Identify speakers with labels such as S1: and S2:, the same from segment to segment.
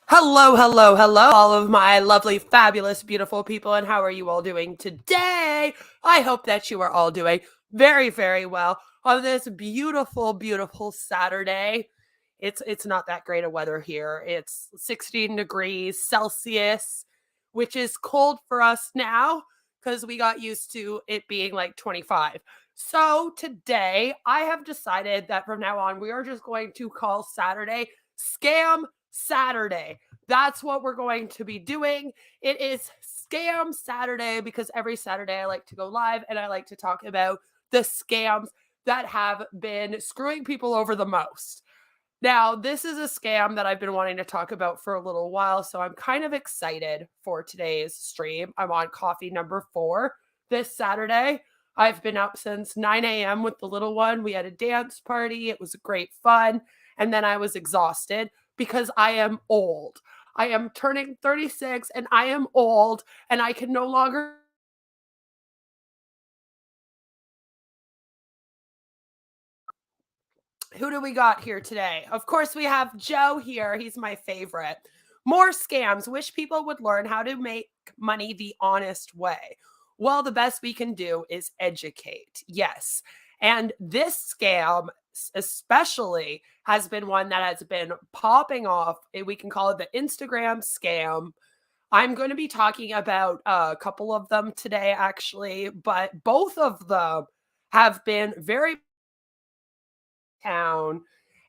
S1: Hello, hello, hello, all of my lovely, fabulous, beautiful people, and how are you all doing today? I hope that you are all doing very, very well on this beautiful, beautiful Saturday. It's not that great of weather here. It's 16 degrees Celsius, which is cold for us now because we got used to it being like 25. So today I have decided that from now on we are just going to call Saturday Scam Saturday. That's what we're going to be doing. It is Scam Saturday because every Saturday I like to go live and I like to talk about the scams that have been screwing people over the most. Now, this is a scam that I've been wanting to talk about for a little while, so I'm kind of excited for today's stream. I'm on coffee number 4 this Saturday. I've been up since 9 a.m. with the little one. We had a dance party. It was great fun. And then I was exhausted because I am old. I am turning 36 and I am old and I can no longer. Who do we got here today? Of course, we have Joe here. He's my favorite. More scams. Wish people would learn how to make money the honest way. Well, the best we can do is educate. Yes. And this scam, especially, has been one that has been popping off. We can call it the Instagram scam. I'm going to be talking about a couple of them today, actually, but both of them have been very town,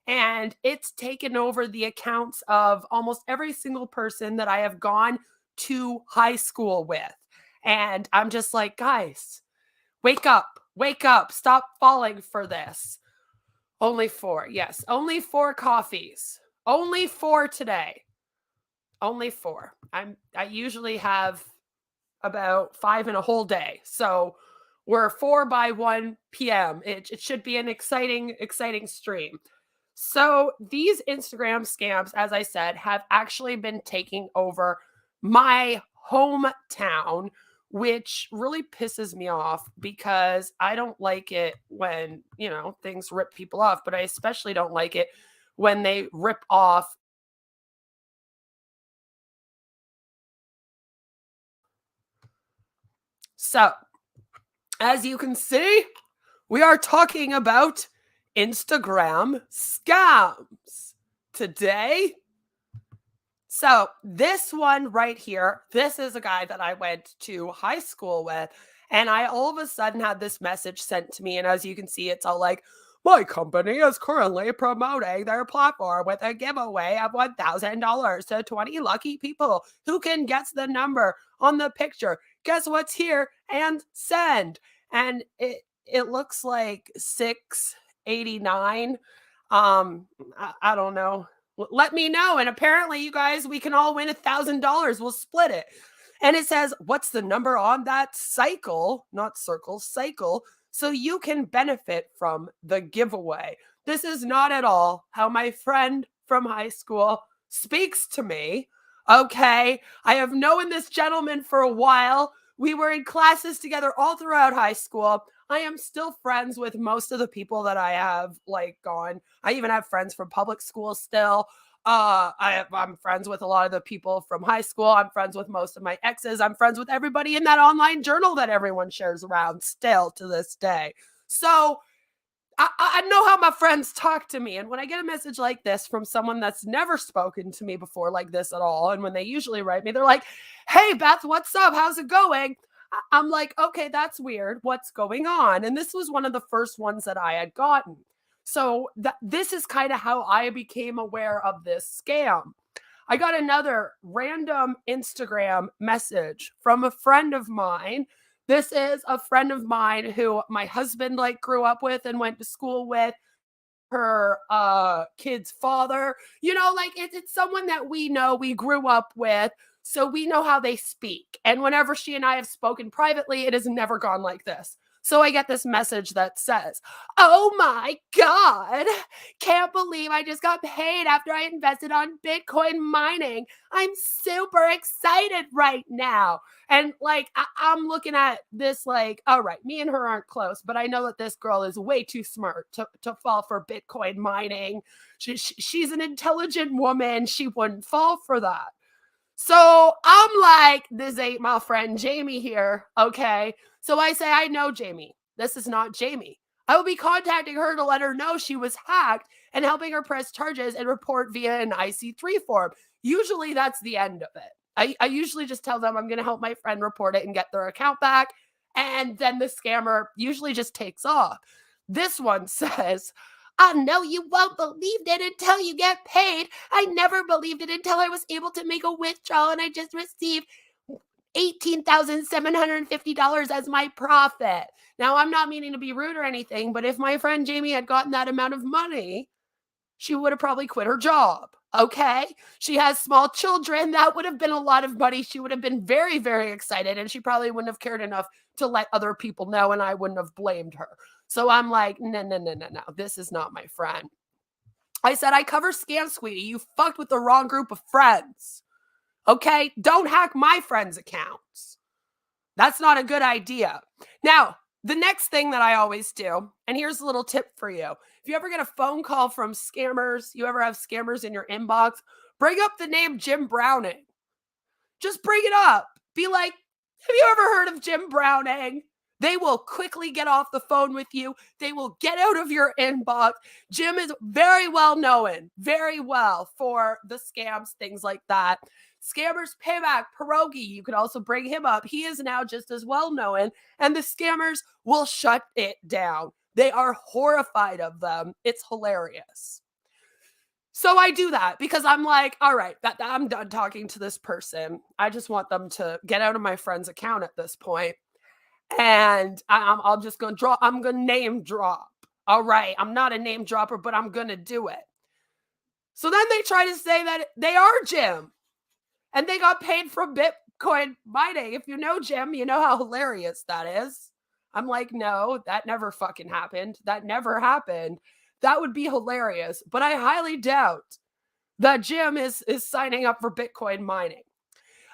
S1: and it's taken over the accounts of almost every single person that I have gone to high school with. And I'm just like, guys, wake up, stop falling for this. Only 4, yes, only 4 coffees, only 4 today, only 4. I usually have about 5 in a whole day, so we're 4 by 1 p.m. It should be an exciting stream. So these Instagram scams, as I said, have actually been taking over my hometown, which really pisses me off because I don't like it when, things rip people off, but I especially don't like it when they rip off. So, as you can see, we are talking about Instagram scams today. So, this one right here, this is a guy that I went to high school with. And I all of a sudden had this message sent to me. And as you can see, it's all like, my company is currently promoting their platform with a giveaway of $1,000 to 20 lucky people who can guess the number on the picture. Guess what's here and send. And it looks like 689. I don't know. Let me know. And apparently, you guys, we can all win $1,000. We'll split it. And it says, what's the number on that cycle? Not circle, cycle. So you can benefit from the giveaway. This is not at all how my friend from high school speaks to me. Okay. I have known this gentleman for a while. We were in classes together all throughout high school. I am still friends with most of the people that I have gone. I even have friends from public school still. I'm friends with a lot of the people from high school. I'm friends with most of my exes. I'm friends with everybody in that online journal that everyone shares around still to this day. So I know how my friends talk to me. And when I get a message like this from someone that's never spoken to me before like this at all, and when they usually write me, they're like, hey, Beth, what's up? How's it going? I'm like, okay, that's weird. What's going on? And this was one of the first ones that I had gotten. So this is kind of how I became aware of this scam. I got another random Instagram message from a friend of mine. This is a friend of mine who my husband grew up with and went to school with. Her kid's father, it's someone that we know, we grew up with, so we know how they speak. And whenever she and I have spoken privately, it has never gone like this. So I get this message that says, "Oh my God, can't believe I just got paid after I invested on Bitcoin mining. I'm super excited right now." And like, I'm looking at this like, all right, me and her aren't close, but I know that this girl is way too smart to fall for Bitcoin mining. She's an intelligent woman. She wouldn't fall for that. So I'm like, this ain't my friend Jamie here. Okay. So I say, I know Jamie. This is not Jamie. I will be contacting her to let her know she was hacked and helping her press charges and report via an IC3 form. Usually that's the end of it. I usually just tell them I'm going to help my friend report it and get their account back. And then the scammer usually just takes off. This one says, "I know you won't believe it until you get paid. I never believed it until I was able to make a withdrawal and I just received $18,750 as my profit." Now, I'm not meaning to be rude or anything, but if my friend Jamie had gotten that amount of money, she would have probably quit her job. Okay. She has small children. That would have been a lot of money. She would have been very, very excited, and she probably wouldn't have cared enough to let other people know, and I wouldn't have blamed her. So I'm like, no, no, no, no, no. This is not my friend. I said, I cover scams, sweetie. You fucked with the wrong group of friends. Okay? Don't hack my friends' accounts. That's not a good idea. Now, the next thing that I always do, and here's a little tip for you. If you ever get a phone call from scammers, you ever have scammers in your inbox, bring up the name Jim Browning. Just bring it up. Be like, have you ever heard of Jim Browning? They will quickly get off the phone with you. They will get out of your inbox. Jim is very well known, very well for the scams, things like that. Scammers Payback, Pierogi, you could also bring him up. He is now just as well known, and the scammers will shut it down. They are horrified of them. It's hilarious. So I do that because I'm like, all right, I'm done talking to this person. I just want them to get out of my friend's account at this point. And I'm just going to draw. I'm going to name drop. All right. I'm not a name dropper, but I'm going to do it. So then they try to say that they are Jim and they got paid from Bitcoin mining. If you know Jim, you know how hilarious that is. I'm like, no, that never fucking happened. That never happened. That would be hilarious. But I highly doubt that Jim is signing up for Bitcoin mining.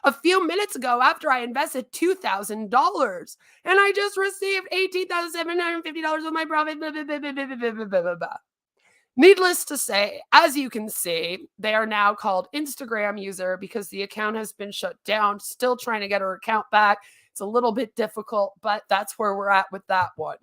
S1: A few minutes ago, after I invested $2,000 and I just received $18,750 of my profit. Needless to say, as you can see, they are now called Instagram user because the account has been shut down. Still trying to get her account back. It's a little bit difficult, but that's where we're at with that one.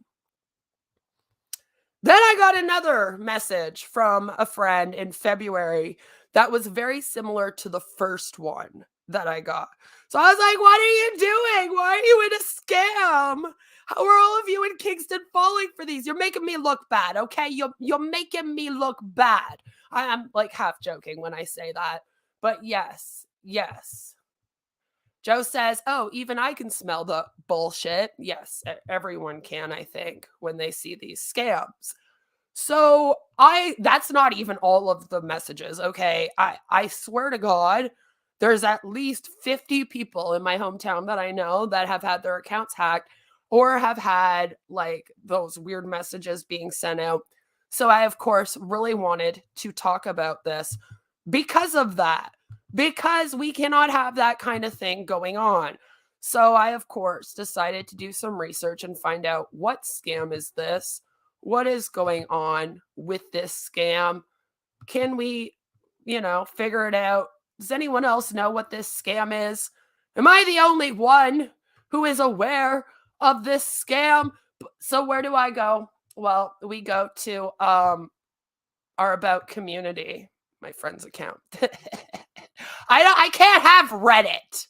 S1: Then I got another message from a friend in February that was very similar to the first one that I got. So I was like, what are you doing? Why are you in a scam? How are all of you in Kingston falling for these? You're making me look bad, okay? You're making me look bad. I'm like half joking when I say that. But yes. Joe says, oh, even I can smell the bullshit. Yes, everyone can, I think, when they see these scams. So that's not even all of the messages, okay? I swear to God, there's at least 50 people in my hometown that I know that have had their accounts hacked or have had like those weird messages being sent out. So I, of course, really wanted to talk about this because of that, because we cannot have that kind of thing going on. So I, of course, decided to do some research and find out what scam is this? What is going on with this scam? Can we, figure it out? Does anyone else know what this scam is? Am I the only one who is aware of this scam? So where do I go? Well, we go to our About community, my friend's account. I can't have Reddit.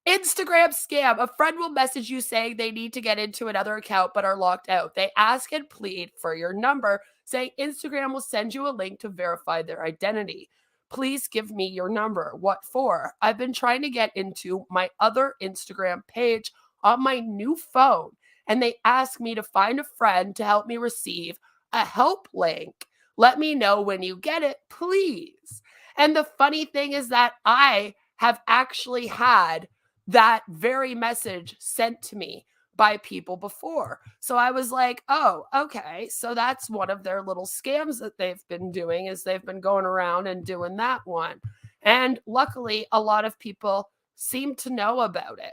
S1: Instagram scam. A friend will message you saying they need to get into another account but are locked out. They ask and plead for your number, saying Instagram will send you a link to verify their identity. Please give me your number. What for? I've been trying to get into my other Instagram page on my new phone, and they ask me to find a friend to help me receive a help link. Let me know when you get it, please. And the funny thing is that I have actually had that very message sent to me by people before. So I was like, oh, okay. So that's one of their little scams that they've been doing is they've been going around and doing that one. And luckily, a lot of people seem to know about it.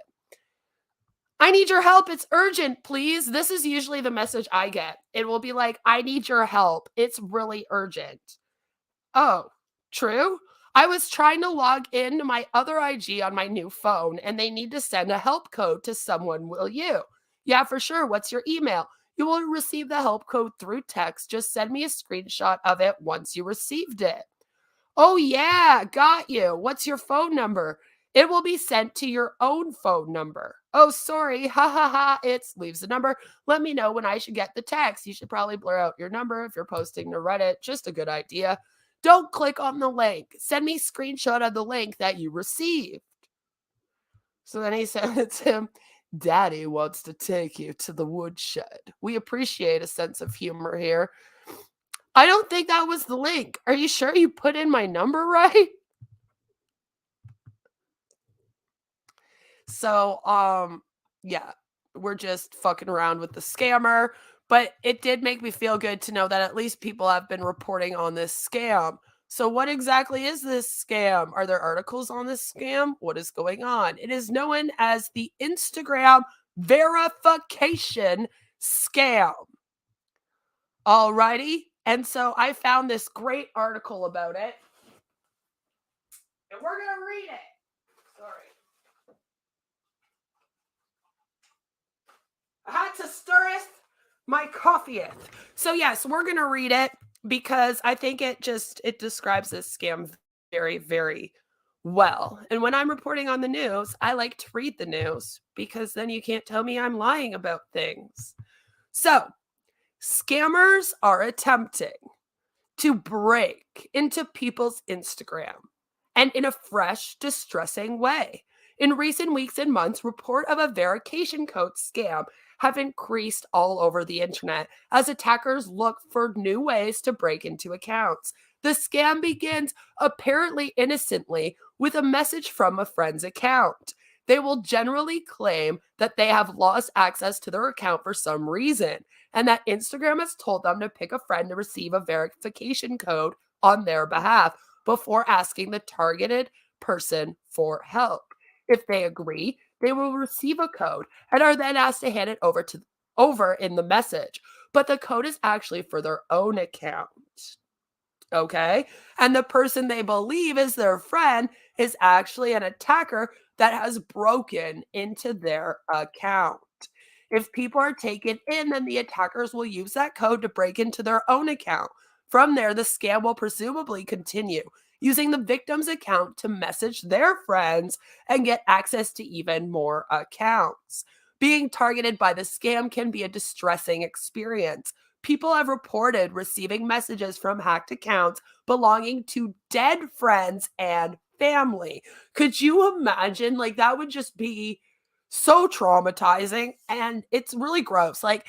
S1: I need your help. It's urgent, please. This is usually the message I get. It will be like, I need your help. It's really urgent. Oh, true? I was trying to log into my other IG on my new phone and they need to send a help code to someone. Will you? Yeah, for sure. What's your email? You will receive the help code through text. Just send me a screenshot of it once you received it. Oh, yeah, got you. What's your phone number? It will be sent to your own phone number. Oh, sorry. Ha ha ha. It's leaves the number. Let me know when I should get the text. You should probably blur out your number if you're posting to Reddit. Just a good idea. Don't click on the link. Send me a screenshot of the link that you received. So then he said to him, Daddy wants to take you to the woodshed. We appreciate a sense of humor here. I don't think that was the link. Are you sure you put in my number right? So, yeah, we're just fucking around with the scammer, but it did make me feel good to know that at least people have been reporting on this scam. So, what exactly is this scam? Are there articles on this scam? What is going on? It is known as the Instagram verification scam. Alrighty. And so I found this great article about it. And we're going to read it. Sorry. I had to stirreth my coffeeeth. So yes, we're going to read it because I think it describes this scam very, very well. And when I'm reporting on the news, I like to read the news because then you can't tell me I'm lying about things. So, scammers are attempting to break into people's Instagram and in a fresh, distressing way. In recent weeks and months, report of a verification code scam have increased all over the internet as attackers look for new ways to break into accounts. The scam begins apparently innocently with a message from a friend's account. They will generally claim that they have lost access to their account for some reason, and that Instagram has told them to pick a friend to receive a verification code on their behalf before asking the targeted person for help. If they agree, they will receive a code and are then asked to hand it over in the message. But the code is actually for their own account. Okay? And the person they believe is their friend is actually an attacker that has broken into their account. If people are taken in, then the attackers will use that code to break into their own account. From there, the scam will presumably continue, using the victim's account to message their friends and get access to even more accounts. Being targeted by the scam can be a distressing experience. People have reported receiving messages from hacked accounts belonging to dead friends and family. Could you imagine? Like, that would just be so traumatizing, and it's really gross. Like,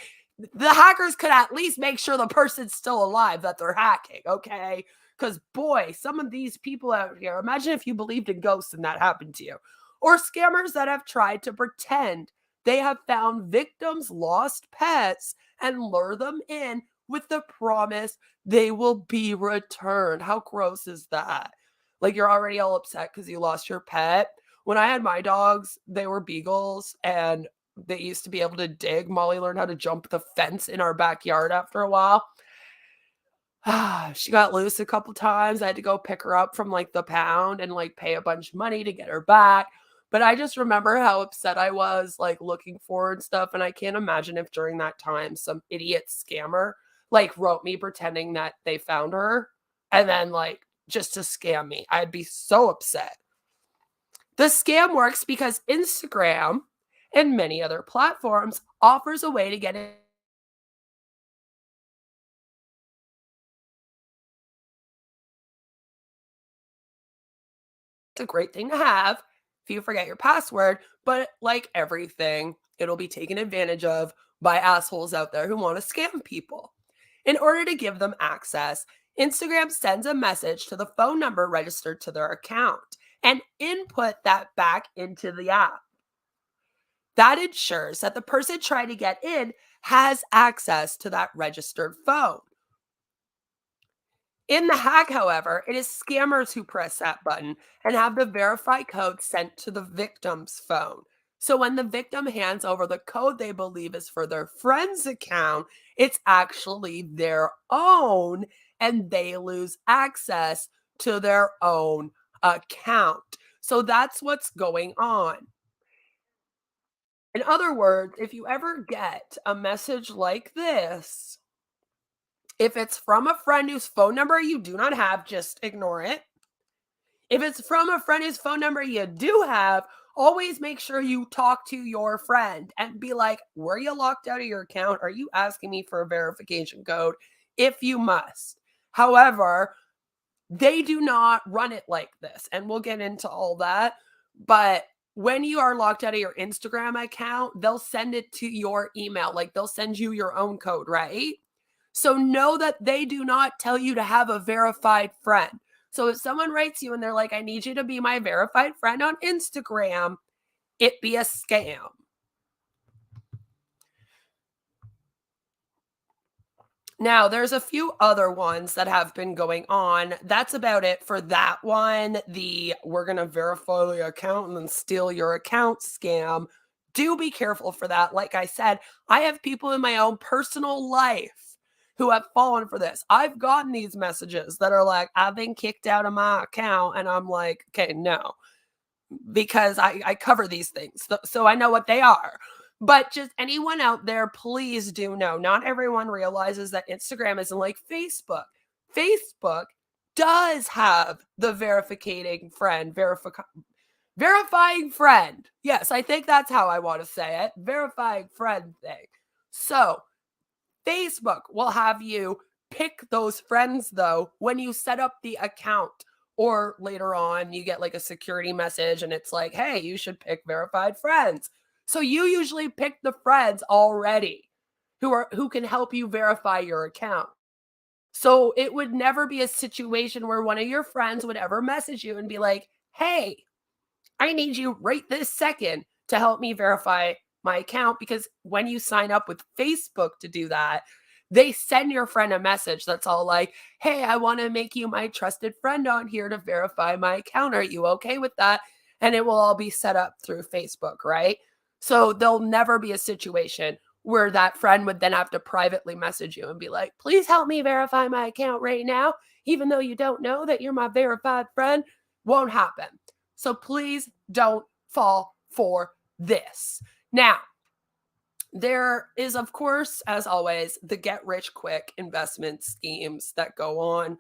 S1: the hackers could at least make sure the person's still alive that they're hacking, okay? Because, boy, some of these people out here, imagine if you believed in ghosts and that happened to you. Or scammers that have tried to pretend they have found victims' lost pets and lure them in with the promise they will be returned. How gross is that? Like, you're already all upset because you lost your pet. When I had my dogs, they were beagles and they used to be able to dig. Molly learned how to jump the fence in our backyard after a while. She got loose a couple times. I had to go pick her up from like the pound and like pay a bunch of money to get her back. But I just remember how upset I was, like looking for her and stuff. And I can't imagine if during that time some idiot scammer like wrote me pretending that they found her and then like just to scam me. I'd be so upset. The scam works because Instagram and many other platforms offers a way to get it. It's a great thing to have if you forget your password, but like everything, it'll be taken advantage of by assholes out there who want to scam people. In order to give them access, Instagram sends a message to the phone number registered to their account and input that back into the app. That ensures that the person trying to get in has access to that registered phone. In the hack, however, it is scammers who press that button and have the verified code sent to the victim's phone. So when the victim hands over the code they believe is for their friend's account, it's actually their own, and they lose access to their own account. So that's what's going on. In other words, if you ever get a message like this, if it's from a friend whose phone number you do not have, just ignore it. If it's from a friend whose phone number you do have, always make sure you talk to your friend and be like, were you locked out of your account? Are you asking me for a verification code? If you must. However, they do not run it like this. And we'll get into all that. But when you are locked out of your Instagram account, they'll send it to your email. Like they'll send you your own code, right? So know that they do not tell you to have a verified friend. So if someone writes you and they're like, I need you to be my verified friend on Instagram, it be a scam. Now, there's a few other ones that have been going on. That's about it for that one. The we're going to verify the account and then steal your account scam. Do be careful for that. Like I said, I have people in my own personal life who have fallen for this. I've gotten these messages that are like, I've been kicked out of my account. And I'm like, okay, no, because I cover these things. So I know what they are. But just anyone out there, please do know, not everyone realizes that Instagram isn't like Facebook. Facebook does have the verifying friend. Yes, I think that's how I want to say it. Verifying friend thing. So Facebook will have you pick those friends though when you set up the account, or later on you get like a security message and it's like, hey, you should pick verified friends. So you usually pick the friends already who can help you verify your account. So it would never be a situation where one of your friends would ever message you and be like, hey, I need you right this second to help me verify my account, because when you sign up with Facebook to do that, they send your friend a message that's all like, hey, I want to make you my trusted friend on here to verify my account. Are you okay with that? And it will all be set up through Facebook, right? So there'll never be a situation where that friend would then have to privately message you and be like, please help me verify my account right now, even though you don't know that you're my verified friend. Won't happen. So please don't fall for this. Now, there is, of course, as always, the get rich quick investment schemes that go on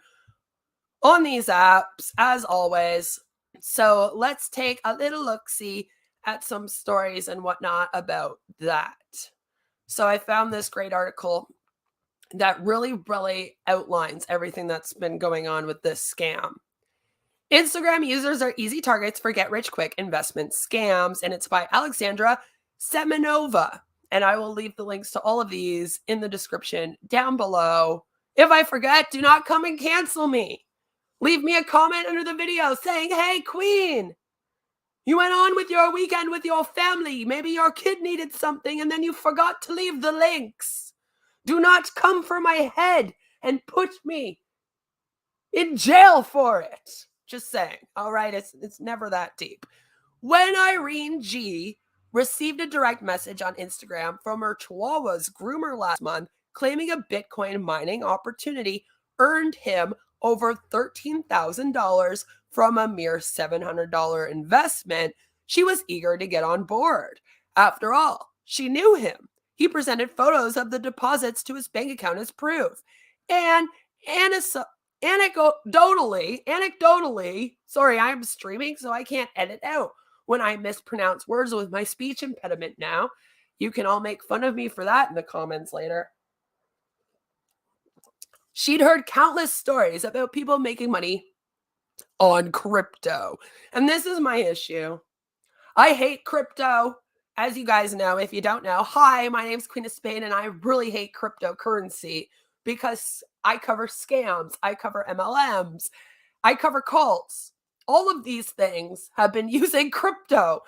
S1: these apps, as always. So let's take a little look-see at some stories and whatnot about that. So I found this great article that really outlines everything that's been going on with this scam. Instagram users are easy targets for get-rich-quick investment scams, and it's by Alexandra Semenova. And I will leave the links to all of these in the description down below. If I forget, do not come and cancel me. Leave me a comment under the video saying, hey, Queen, you went on with your weekend with your family. Maybe your kid needed something and then you forgot to leave the links. Do not come for my head and put me in jail for it. Just saying. All right, it's never that deep. When Irene G received a direct message on Instagram from her Chihuahua's groomer last month claiming a Bitcoin mining opportunity earned him over $13,000 from a mere $700 investment, she was eager to get on board. After all, she knew him. He presented photos of the deposits to his bank account as proof. And anecdotally, sorry, I'm streaming, so I can't edit out when I mispronounce words with my speech impediment now. You can all make fun of me for that in the comments later. She'd heard countless stories about people making money on crypto. And this is my issue. I hate crypto. As you guys know, if you don't know, hi, my name's Queen of Spade, and I really hate cryptocurrency because I cover scams, I cover MLMs, I cover cults. All of these things have been using crypto.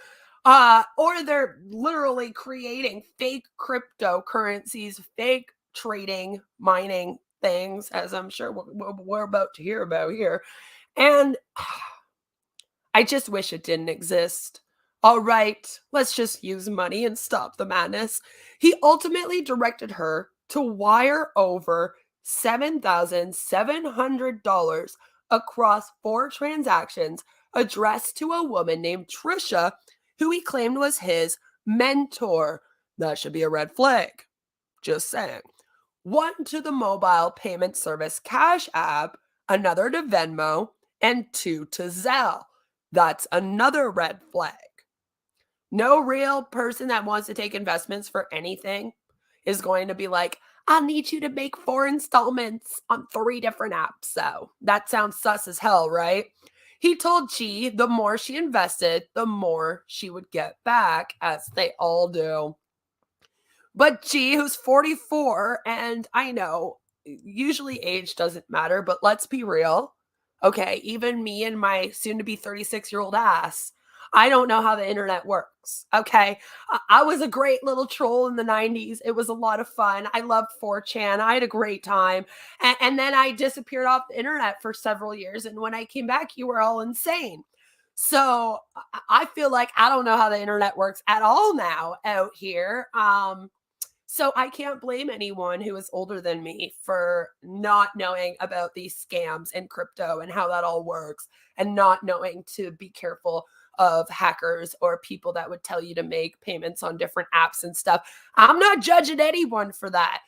S1: Or they're literally creating fake cryptocurrencies, fake trading, mining things, as I'm sure we're about to hear about here. And I just wish it didn't exist. All right, let's just use money and stop the madness. He ultimately directed her to wire over $7,700 across 4 transactions addressed to a woman named Trisha, who he claimed was his mentor. That should be a red flag. Just saying. One to the mobile payment service Cash App, another to Venmo, and 2 to Zelle. That's another red flag. No real person that wants to take investments for anything is going to be like, I'll need you to make 4 installments on 3 different apps. So that sounds sus as hell, right? He told G the more she invested, the more she would get back, as they all do. But G, who's 44, and I know usually age doesn't matter, but let's be real. Okay, even me and my soon to be 36-year-old ass, I don't know how the internet works. Okay, I was a great little troll in the 90s. It was a lot of fun. I loved 4chan. I had a great time. And then I disappeared off the internet for several years. And when I came back, you were all insane. So I feel like I don't know how the internet works at all now out here. So I can't blame anyone who is older than me for not knowing about these scams and crypto and how that all works, and not knowing to be careful of hackers or people that would tell you to make payments on different apps and stuff. I'm not judging anyone for that.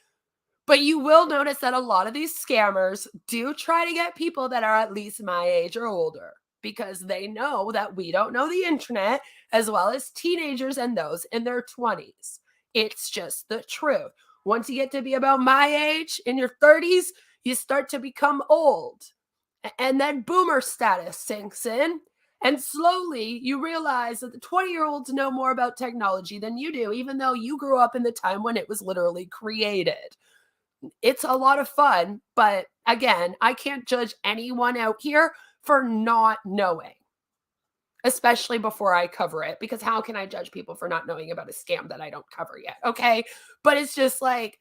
S1: But you will notice that a lot of these scammers do try to get people that are at least my age or older, because they know that we don't know the internet, as well as teenagers and those in their 20s. It's just the truth. Once you get to be about my age, in your 30s, you start to become old. And then boomer status sinks in. And slowly you realize that the 20-year-olds know more about technology than you do, even though you grew up in the time when it was literally created. It's a lot of fun, but again, I can't judge anyone out here for not knowing, especially before I cover it, because how can I judge people for not knowing about a scam that I don't cover yet? Okay. But it's just like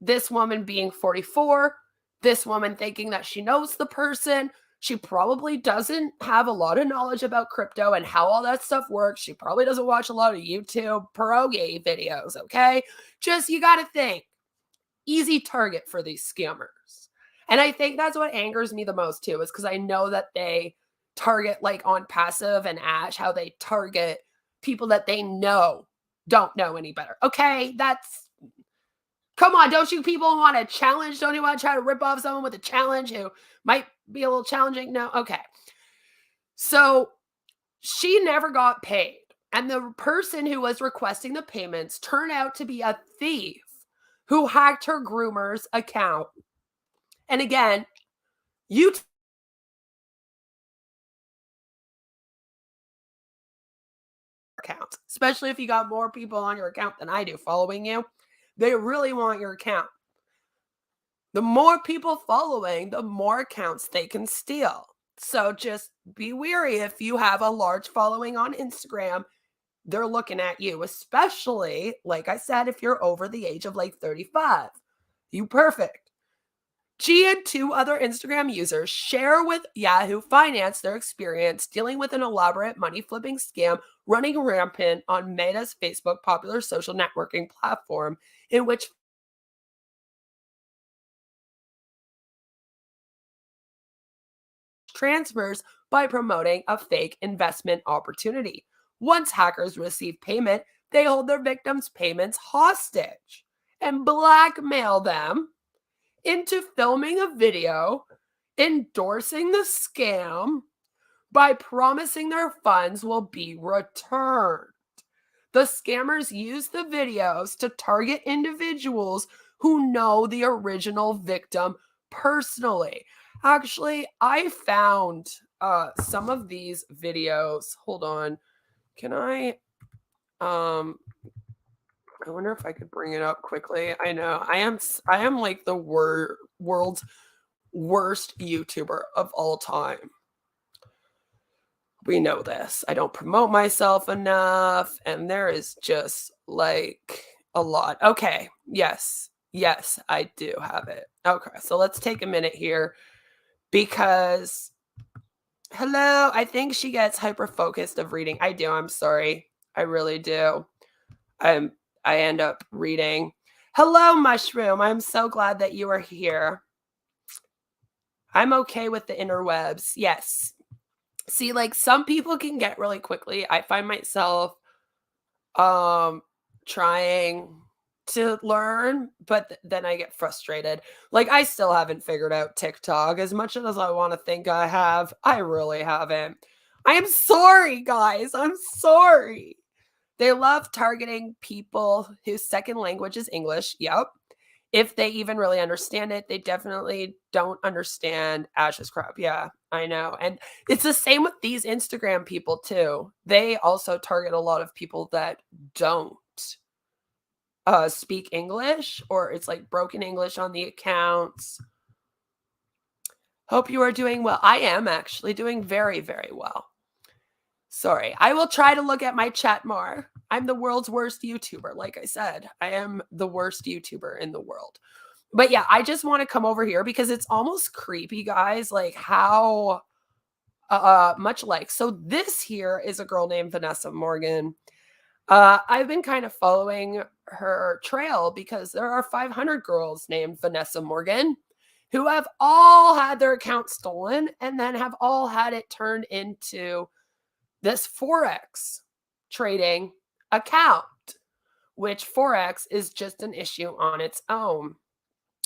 S1: this woman being 44, this woman thinking that she knows the person. She probably doesn't have a lot of knowledge about crypto and how all that stuff works. She probably doesn't watch a lot of YouTube pierogi videos. Okay. Just, you got to think, easy target for these scammers. And I think that's what angers me the most too, is because I know that they target, like on Passive and Ash, how they target people that they know don't know any better. Okay, that's, come on, don't you people want a challenge? Don't you want to try to rip off someone with a challenge who might be a little challenging? No, okay. So she never got paid. And the person who was requesting the payments turned out to be a thief who hacked her groomer's account. And again, you account, especially if you got more people on your account than I do following you, they really want your account. The more people following, the more accounts they can steal. So just be wary if you have a large following on Instagram. They're looking at you, especially, like I said, if you're over the age of like 35. You perfect. She and 2 other Instagram users share with Yahoo Finance their experience dealing with an elaborate money flipping scam running rampant on Meta's Facebook popular social networking platform, in which transfers by promoting a fake investment opportunity. Once hackers receive payment, they hold their victims' payments hostage and blackmail them into filming a video endorsing the scam by promising their funds will be returned. The scammers use the videos to target individuals who know the original victim personally. Actually, I found some of these videos. Hold on. Can I wonder if I could bring it up quickly. I know I am like the world's worst YouTuber of all time. We know this. I don't promote myself enough, and there is just like a lot. Okay. Yes. Yes, I do have it. Okay. So let's take a minute here because hello, I think she gets hyper focused of reading. I do. I'm sorry. I really do. I end up reading. Hello, Mushroom. I'm so glad that you are here. I'm okay with the interwebs. Yes. See, like some people can get really quickly. I find myself trying to learn, but then I get frustrated. Like I still haven't figured out TikTok as much as I want to think I have. I really haven't. I am sorry, guys. I'm sorry. They love targeting people whose second language is English. Yep. If they even really understand it, they definitely don't understand Ash's crap. Yeah, I know. And it's the same with these Instagram people too. They also target a lot of people that don't speak English, or it's like broken English on the accounts. Hope you are doing well. I am actually doing very, very well. Sorry. I will try to look at my chat more. I'm the world's worst YouTuber. Like I said, I am the worst YouTuber in the world. But yeah, I just want to come over here because it's almost creepy, guys, like how much like. So this here is a girl named Vanessa Morgan. I've been kind of following her trail because there are 500 girls named Vanessa Morgan who have all had their account stolen and then have all had it turned into this Forex trading account, which Forex is just an issue on its own.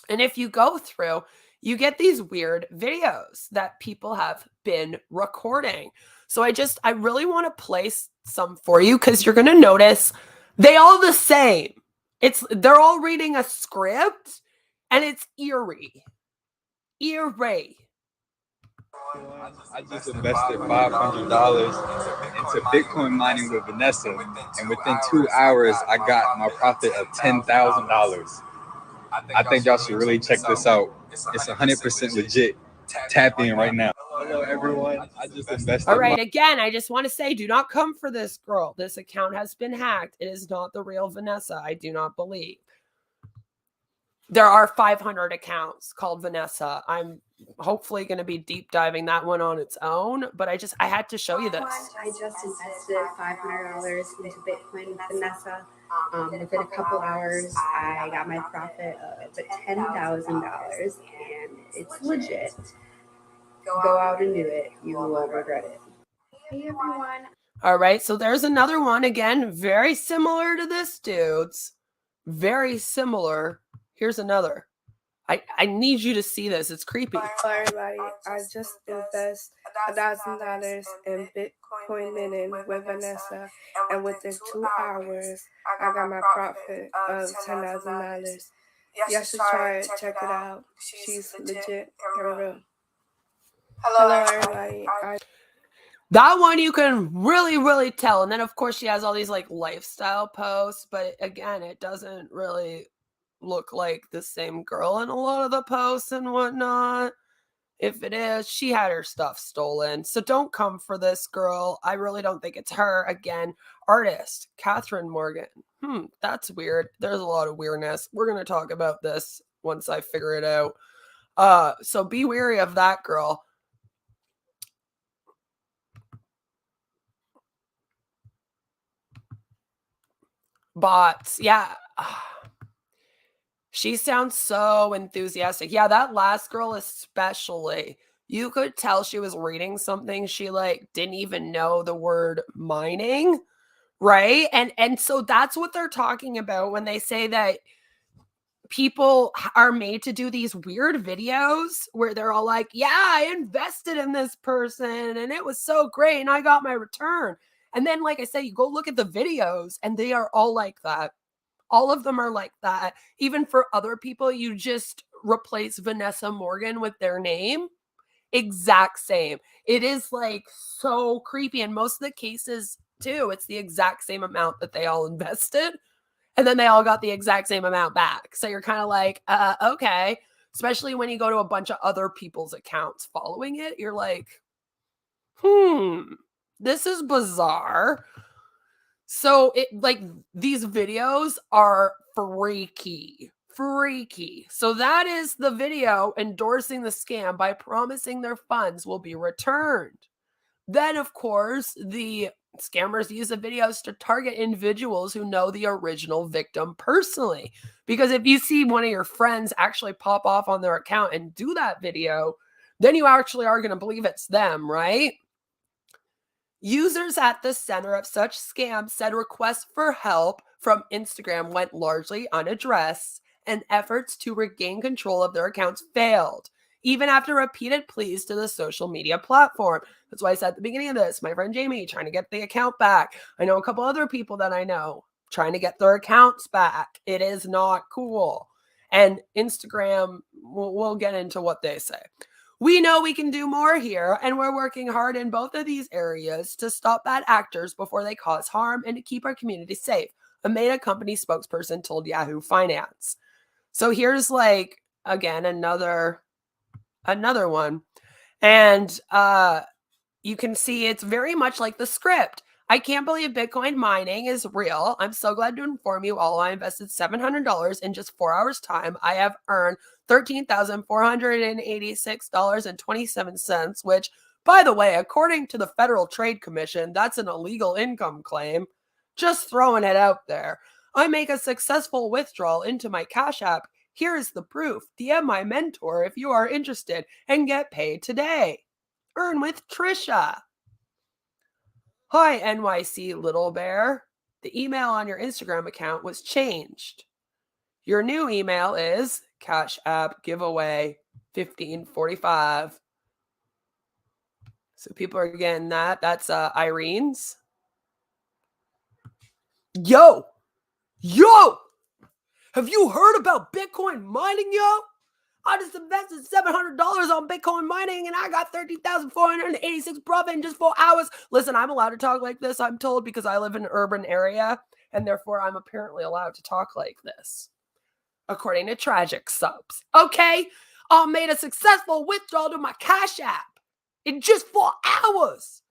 S1: And if you go through, you get these weird videos that people have been recording. So I really want to place some for you because you're going to notice they all the same. They're all reading a script and it's eerie. Eerie.
S2: I just invested $500 into Bitcoin mining with Vanessa, and within 2 hours, I got my profit of $10,000. I think y'all should really check this out. It's 100% legit. Tap in right now. Hello, everyone. I just invested.
S1: All right. Again, I just want to say, do not come for this girl. This account has been hacked. It is not the real Vanessa. I do not believe. There are 500 accounts called Vanessa. I'm hopefully going to be deep diving that one on its own, but I had to show you this.
S3: I just invested $500 into Bitcoin with Vanessa. Within a couple hours, I got my profit of $10,000, and it's legit. Go out and do it. You won't regret it. Hey, everyone.
S1: All right, so there's another one. Again, very similar to this dude's. Very similar. Here's another. I need you to see this. It's creepy.
S4: Hello, everybody. I just invested $1,000 in Bitcoin mining with Vanessa, and within 2 hours, I got my profit of $10,000. Y'all should try it. Check it out. She's legit and real. Hello, everybody.
S1: That one you can really, really tell. And then, of course, she has all these like lifestyle posts. But again, it doesn't really look like the same girl in a lot of the posts and whatnot. If it is, she had her stuff stolen. So don't come for this girl. I really don't think it's her. Again, artist, Catherine Morgan. That's weird. There's a lot of weirdness. We're going to talk about this once I figure it out. So be wary of that girl. Bots. Yeah. She sounds so enthusiastic. Yeah, that last girl especially. You could tell she was reading something. She like didn't even know the word mining, right? And so that's what they're talking about when they say that people are made to do these weird videos where they're all like, yeah, I invested in this person and it was so great and I got my return. And then, like I said, you go look at the videos and they are all like that. All of them are like that. Even for other people, you just replace Vanessa Morgan with their name. Exact same. It is like so creepy. And most of the cases too, it's the exact same amount that they all invested. And then they all got the exact same amount back. So you're kind of like, okay. Especially when you go to a bunch of other people's accounts following it. You're like, This is bizarre. So these videos are freaky. So that is the video endorsing the scam by promising their funds will be returned. Then, of course, the scammers use the videos to target individuals who know the original victim personally. Because if you see one of your friends actually pop off on their account and do that video, then you actually are going to believe it's them, right? Users at the center of such scams said requests for help from Instagram went largely unaddressed and efforts to regain control of their accounts failed, even after repeated pleas to the social media platform. That's why I said at the beginning of this, my friend Jamie trying to get the account back. I know a couple other people that I know trying to get their accounts back. It is not cool. And Instagram, we'll get into what they say. We know we can do more here, and we're working hard in both of these areas to stop bad actors before they cause harm and to keep our community safe, a Meta company spokesperson told Yahoo Finance. So here's again, another one. And you can see it's very much like the script. I can't believe Bitcoin mining is real. I'm so glad to inform you all I invested $700 in just 4 hours time. I have earned $13,486.27, which, by the way, according to the Federal Trade Commission, that's an illegal income claim. Just throwing it out there. I make a successful withdrawal into my Cash App. Here is the proof. DM my mentor if you are interested and get paid today. Earn with Trisha. Hi, NYC Little Bear. The email on your Instagram account was changed. Your new email is Cash App Giveaway 1545. So people are getting that. That's Irene's. Yo! Have you heard about Bitcoin mining, yo? I just invested $700 on Bitcoin mining and I got 13,486 profit in just 4 hours. Listen, I'm allowed to talk like this, I'm told, because I live in an urban area, and therefore I'm apparently allowed to talk like this, according to Tragic Subs. Okay, I made a successful withdrawal to my Cash App in just 4 hours.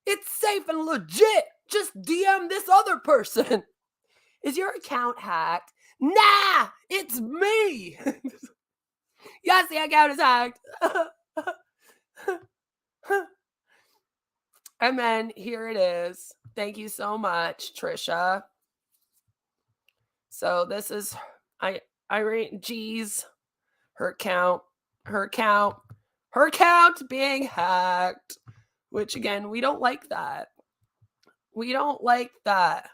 S1: It's safe and legit. Just DM this other person. Is your account hacked? Nah, it's me. Yes, the account is hacked. And then here it is. Thank you so much, Trisha. So this is Irene G's her account being hacked. Which again, we don't like that. We don't like that.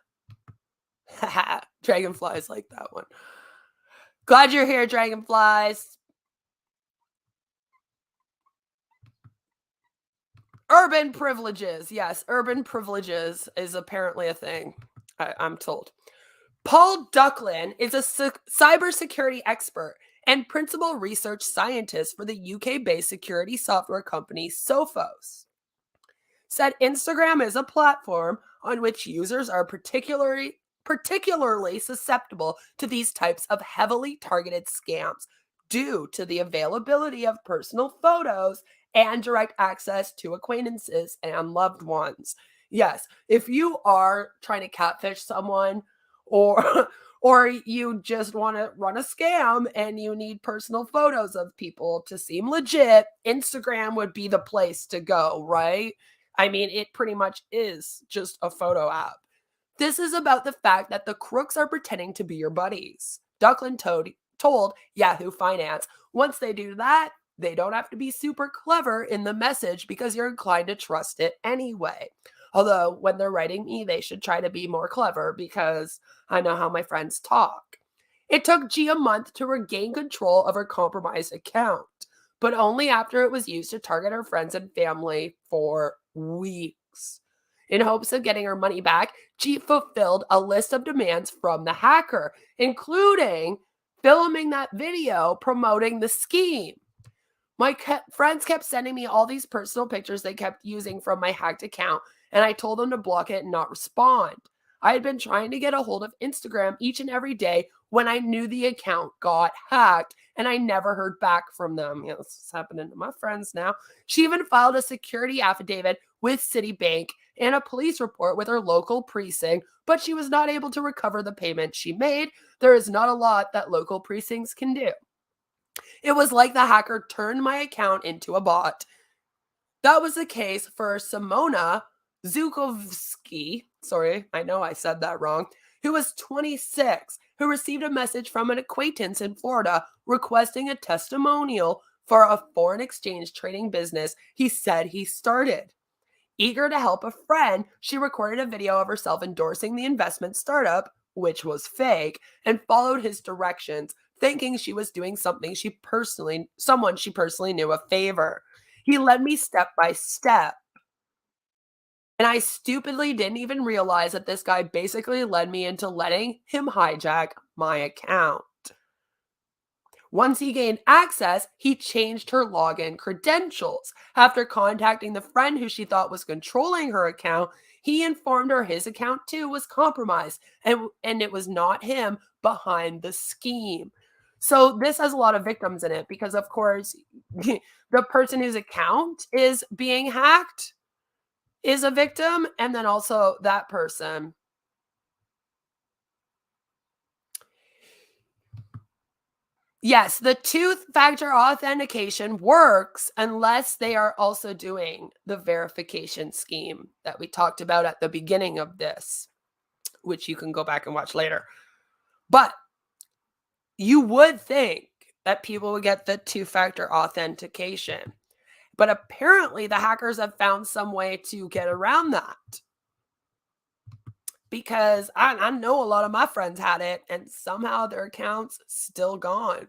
S1: Dragonflies like that one. Glad you're here, Dragonflies. Urban privileges. Yes, urban privileges is apparently a thing, I'm told. Paul Ducklin is a cybersecurity expert and principal research scientist for the UK-based security software company Sophos. Said Instagram is a platform on which users are particularly susceptible to these types of heavily targeted scams due to the availability of personal photos and direct access to acquaintances and loved ones. Yes, if you are trying to catfish someone or you just want to run a scam and you need personal photos of people to seem legit, Instagram would be the place to go, right? I mean, it pretty much is just a photo app. This is about the fact that the crooks are pretending to be your buddies. Ducklin told Yahoo Finance, once they do that, they don't have to be super clever in the message because you're inclined to trust it anyway. Although when they're writing me, they should try to be more clever because I know how my friends talk. It took G a month to regain control of her compromised account, but only after it was used to target her friends and family for weeks. In hopes of getting her money back, G fulfilled a list of demands from the hacker, including filming that video promoting the scheme. My friends kept sending me all these personal pictures they kept using from my hacked account, and I told them to block it and not respond. I had been trying to get a hold of Instagram each and every day when I knew the account got hacked, and I never heard back from them. This is happening to my friends now. She even filed a security affidavit with Citibank and a police report with her local precinct, but she was not able to recover the payment she made. There is not a lot that local precincts can do. It was like the hacker turned my account into a bot. That was the case for Simona Zukovsky. Sorry, I know I said that wrong. Who was 26, who received a message from an acquaintance in Florida requesting a testimonial for a foreign exchange trading business he said he started. Eager to help a friend, she recorded a video of herself endorsing the investment startup, which was fake, and followed his directions, thinking she was doing someone she personally knew a favor. He led me step by step. And I stupidly didn't even realize that this guy basically led me into letting him hijack my account. Once he gained access, he changed her login credentials. After contacting the friend who she thought was controlling her account, he informed her his account too was compromised, and it was not him behind the scheme. So this has a lot of victims in it because, of course, the person whose account is being hacked is a victim, and then also that person. Yes, the two-factor authentication works unless they are also doing the verification scheme that we talked about at the beginning of this, which you can go back and watch later. But you would think that people would get the two-factor authentication. But apparently the hackers have found some way to get around that. Because I know a lot of my friends had it, and somehow their account's still gone.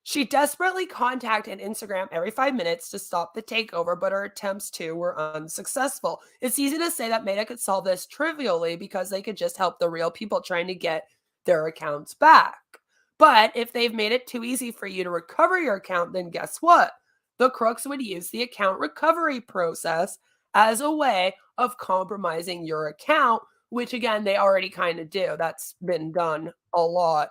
S1: She desperately contacted Instagram every 5 minutes to stop the takeover, but her attempts to were unsuccessful. It's easy to say that Meta could solve this trivially because they could just help the real people trying to get their accounts back. But if they've made it too easy for you to recover your account, then guess what? The crooks would use the account recovery process as a way of compromising your account, which again, they already kind of do. That's been done a lot.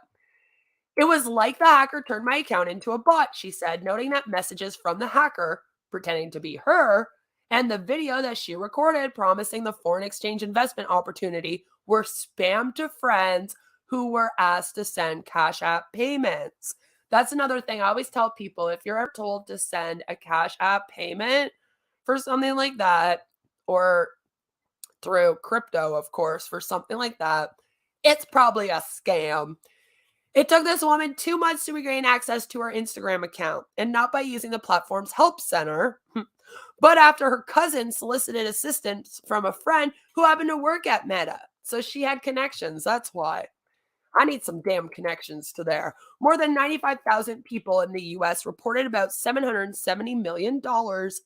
S1: It was like the hacker turned my account into a bot, she said, noting that messages from the hacker, pretending to be her, and the video that she recorded promising the foreign exchange investment opportunity were spammed to friends who were asked to send Cash App payments. That's another thing I always tell people. If you're ever told to send a Cash App payment for something like that, or through crypto, of course, for something like that, it's probably a scam. It took this woman 2 months to regain access to her Instagram account, and not by using the platform's help center, but after her cousin solicited assistance from a friend who happened to work at Meta. So she had connections. That's why. I need some damn connections to there. More than 95,000 people in the US reported about $770 million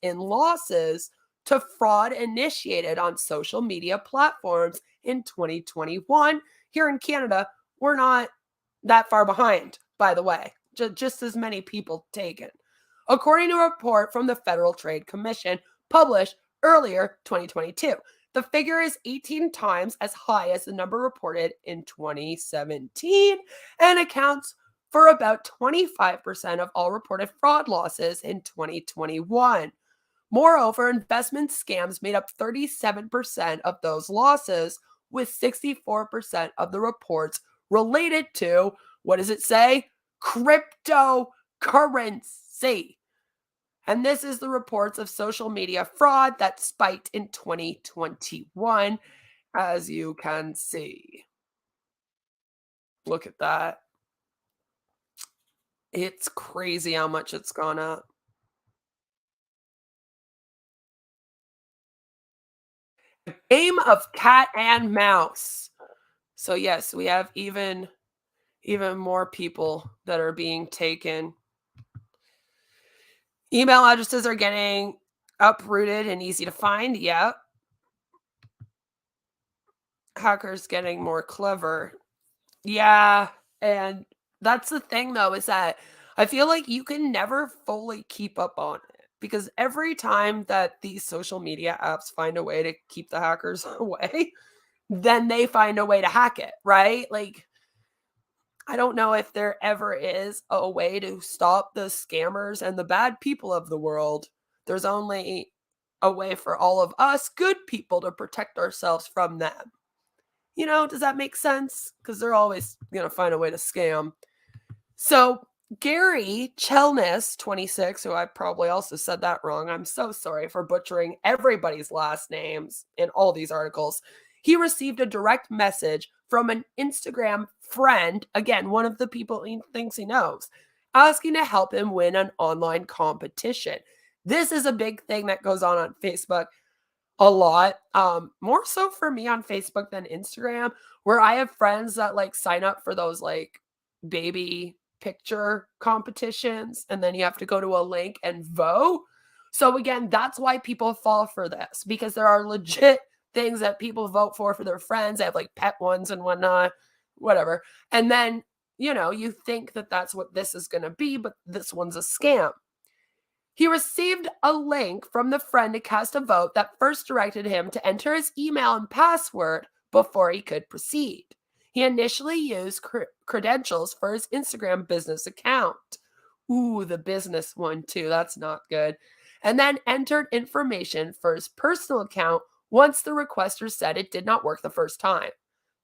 S1: in losses to fraud initiated on social media platforms in 2021. Here in Canada, we're not that far behind, by the way. Just as many people taken. According to a report from the Federal Trade Commission published earlier 2022, the figure is 18 times as high as the number reported in 2017 and accounts for about 25% of all reported fraud losses in 2021. Moreover, investment scams made up 37% of those losses, with 64% of the reports related to, what does it say? Cryptocurrency. And this is the reports of social media fraud that spiked in 2021, as you can see. Look at that. It's crazy how much it's gone up. A game of cat and mouse. So yes, we have even more people that are being taken. Email addresses are getting uprooted and easy to find. Yep. Hackers getting more clever. Yeah. And that's the thing, though, is that I feel like you can never fully keep up on it because every time that these social media apps find a way to keep the hackers away, then they find a way to hack it, right? Like, I don't know if there ever is a way to stop the scammers and the bad people of the world. There's only a way for all of us good people to protect ourselves from them. You know, does that make sense? Because they're always going to find a way to scam. So Gary Chelness, 26, who I probably also said that wrong. I'm so sorry for butchering everybody's last names in all these articles. He received a direct message from an Instagram friend, again, one of the people he thinks he knows, asking to help him win an online competition. This is a big thing that goes on Facebook a lot. More so for me on Facebook than Instagram, where I have friends that like sign up for those like baby picture competitions, and then you have to go to a link and vote. So again, that's why people fall for this, because there are legit things that people vote for their friends. They have like pet ones and whatnot, whatever. And then, you know, you think that that's what this is going to be, but this one's a scam. He received a link from the friend to cast a vote that first directed him to enter his email and password before he could proceed. He initially used credentials for his Instagram business account. Ooh, the business one too. That's not good. And then entered information for his personal account once the requester said it did not work the first time.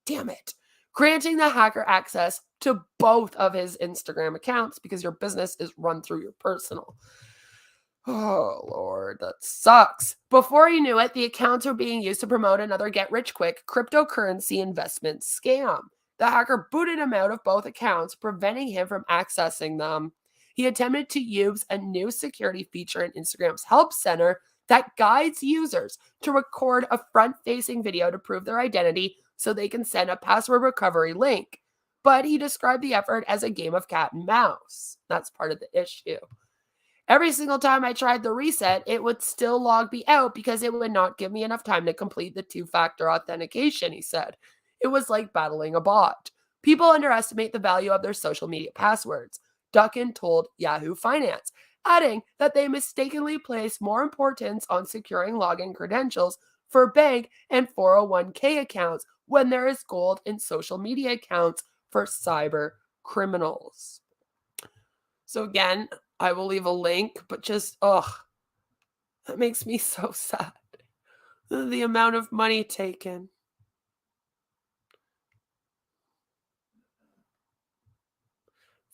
S1: Damn it. Granting the hacker access to both of his Instagram accounts because your business is run through your personal. Oh, Lord, that sucks. Before he knew it, the accounts were being used to promote another get-rich-quick cryptocurrency investment scam. The hacker booted him out of both accounts, preventing him from accessing them. He attempted to use a new security feature in Instagram's Help Center that guides users to record a front-facing video to prove their identity so they can send a password recovery link. But he described the effort as a game of cat and mouse. That's part of the issue. Every single time I tried the reset, it would still log me out because it would not give me enough time to complete the two-factor authentication, he said. It was like battling a bot. People underestimate the value of their social media passwords, Duckin told Yahoo Finance, adding that they mistakenly place more importance on securing login credentials for bank and 401k accounts when there is gold in social media accounts for cyber criminals. So again, I will leave a link, but just, that makes me so sad. The amount of money taken.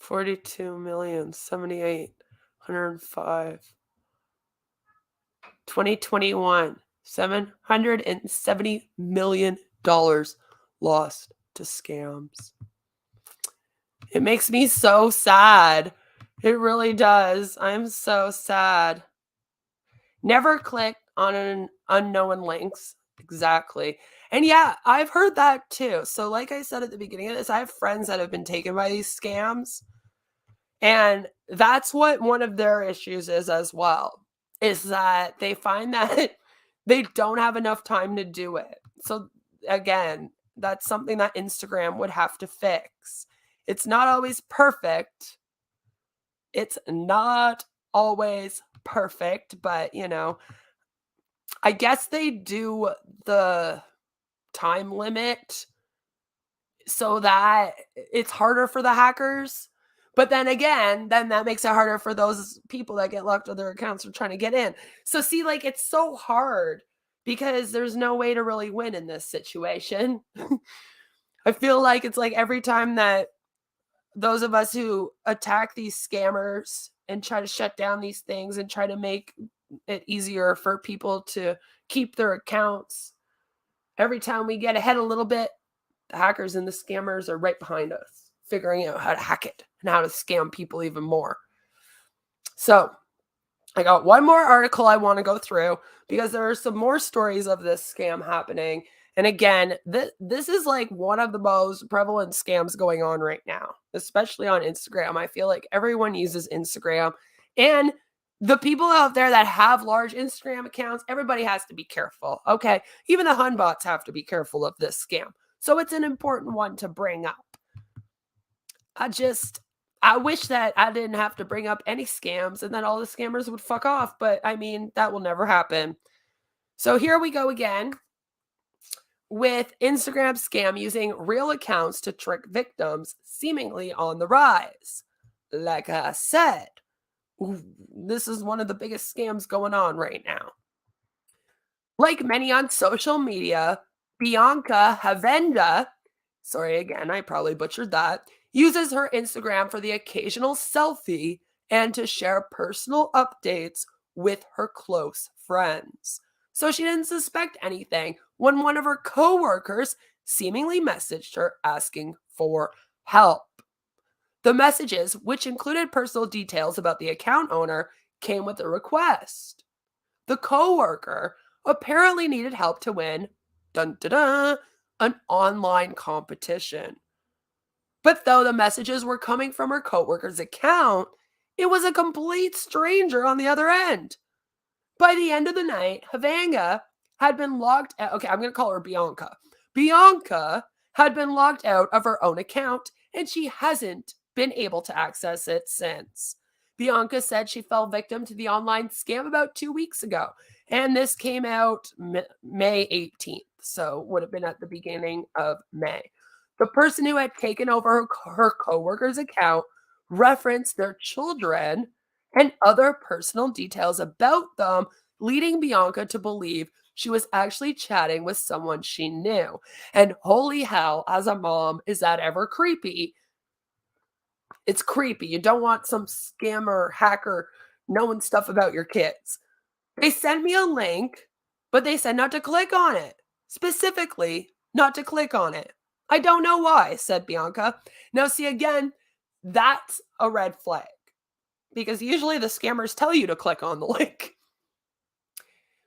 S1: $42,078,105. 2021, $770 million lost to scams. It makes me so sad. It really does. I'm so sad. Never click on an unknown links. Exactly. And yeah, I've heard that too. So like I said at the beginning of this, I have friends that have been taken by these scams. And that's what one of their issues is as well, is that they find that they don't have enough time to do it. So again, that's something that Instagram would have to fix. It's not always perfect. It's not always perfect, but you know, I guess they do the time limit so that it's harder for the hackers. But then again, then that makes it harder for those people that get locked with their accounts or trying to get in. So see, like, it's so hard because there's no way to really win in this situation. I feel like it's like every time that those of us who attack these scammers and try to shut down these things and try to make it easier for people to keep their accounts, every time we get ahead a little bit, the hackers and the scammers are right behind us, figuring out how to hack it and how to scam people even more. So I got one more article I want to go through because there are some more stories of this scam happening. And again, this is like one of the most prevalent scams going on right now, especially on Instagram. I feel like everyone uses Instagram, and the people out there that have large Instagram accounts, everybody has to be careful. Okay. Even the Hun bots have to be careful of this scam. So it's an important one to bring up. I wish that I didn't have to bring up any scams and then all the scammers would fuck off. But I mean, that will never happen. So here we go again. with Instagram scam using real accounts to trick victims seemingly on the rise. Like I said, this is one of the biggest scams going on right now. Like many on social media, Bianca Havenda, sorry again, I probably butchered that, uses her Instagram for the occasional selfie and to share personal updates with her close friends. So she didn't suspect anything when one of her coworkers seemingly messaged her asking for help. The messages, which included personal details about the account owner, came with a request. The coworker apparently needed help to win dun, dun, dun, an online competition. But though the messages were coming from her coworker's account, it was a complete stranger on the other end. By the end of the night, Havanga had been logged out. Okay, I'm going to call her Bianca. Bianca had been logged out of her own account, and she hasn't been able to access it since. Bianca said she fell victim to the online scam about 2 weeks ago, and this came out May 18th, so would have been at the beginning of May. The person who had taken over her coworker's account referenced their children and other personal details about them, leading Bianca to believe she was actually chatting with someone she knew. And holy hell, as a mom, is that ever creepy? It's creepy. You don't want some scammer hacker knowing stuff about your kids. They sent me a link, but they said not to click on it. Specifically, not to click on it. I don't know why, said Bianca. Now, see, again, that's a red flag because usually the scammers tell you to click on the link.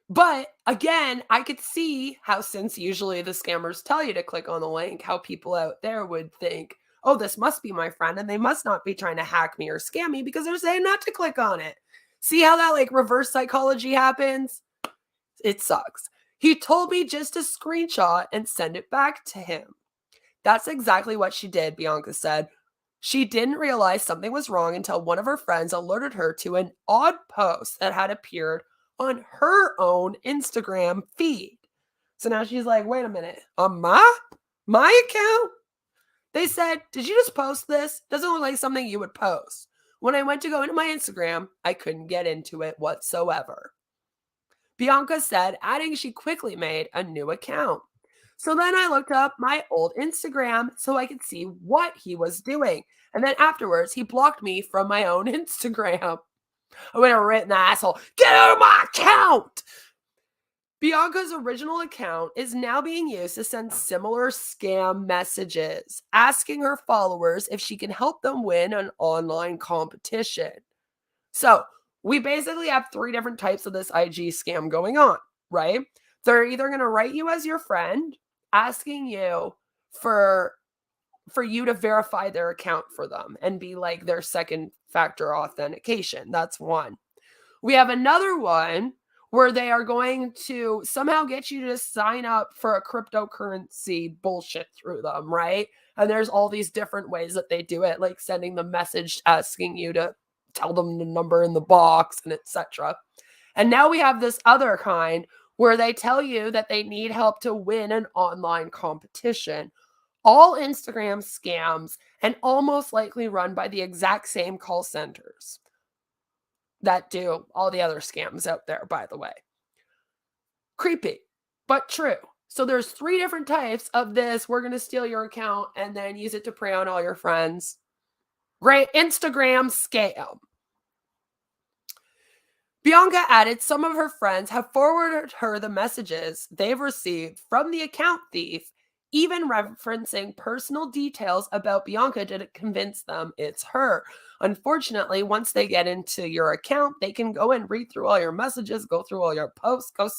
S1: But again, I could see how, since usually the scammers tell you to click on the link, how people out there would think, oh, this must be my friend and they must not be trying to hack me or scam me because they're saying not to click on it. See how that like reverse psychology happens? It sucks. He told me just to screenshot and send it back to him. That's exactly what she did, Bianca said. She didn't realize something was wrong until one of her friends alerted her to an odd post that had appeared on her own Instagram feed. So now she's like, wait a minute, on my account? They said, did you just post this? Doesn't look like something you would post. When I went to go into my Instagram, I couldn't get into it whatsoever. Bianca said, adding she quickly made a new account. So then I looked up my old Instagram so I could see what he was doing. And then afterwards, he blocked me from my own Instagram. I would have written the asshole, get out of my account! Bianca's original account is now being used to send similar scam messages, asking her followers if she can help them win an online competition. So we basically have 3 different types of this IG scam going on, right? They're either going to write you as your friend, asking you for you to verify their account for them and be like their second factor authentication. That's one. We have another one where they are going to somehow get you to sign up for a cryptocurrency bullshit through them, right? And there's all these different ways that they do it, like sending the message asking you to tell them the number in the box and etc. And now we have this other kind where they tell you that they need help to win an online competition. All Instagram scams and almost likely run by the exact same call centers that do all the other scams out there, by the way. Creepy, but true. So there's 3 different types of this. We're going to steal your account and then use it to prey on all your friends. Great Instagram scam. Bianca added some of her friends have forwarded her the messages they've received from the account thief, even referencing personal details about Bianca to convince them it's her. Unfortunately, once they get into your account, they can go and read through all your messages, go through all your posts, go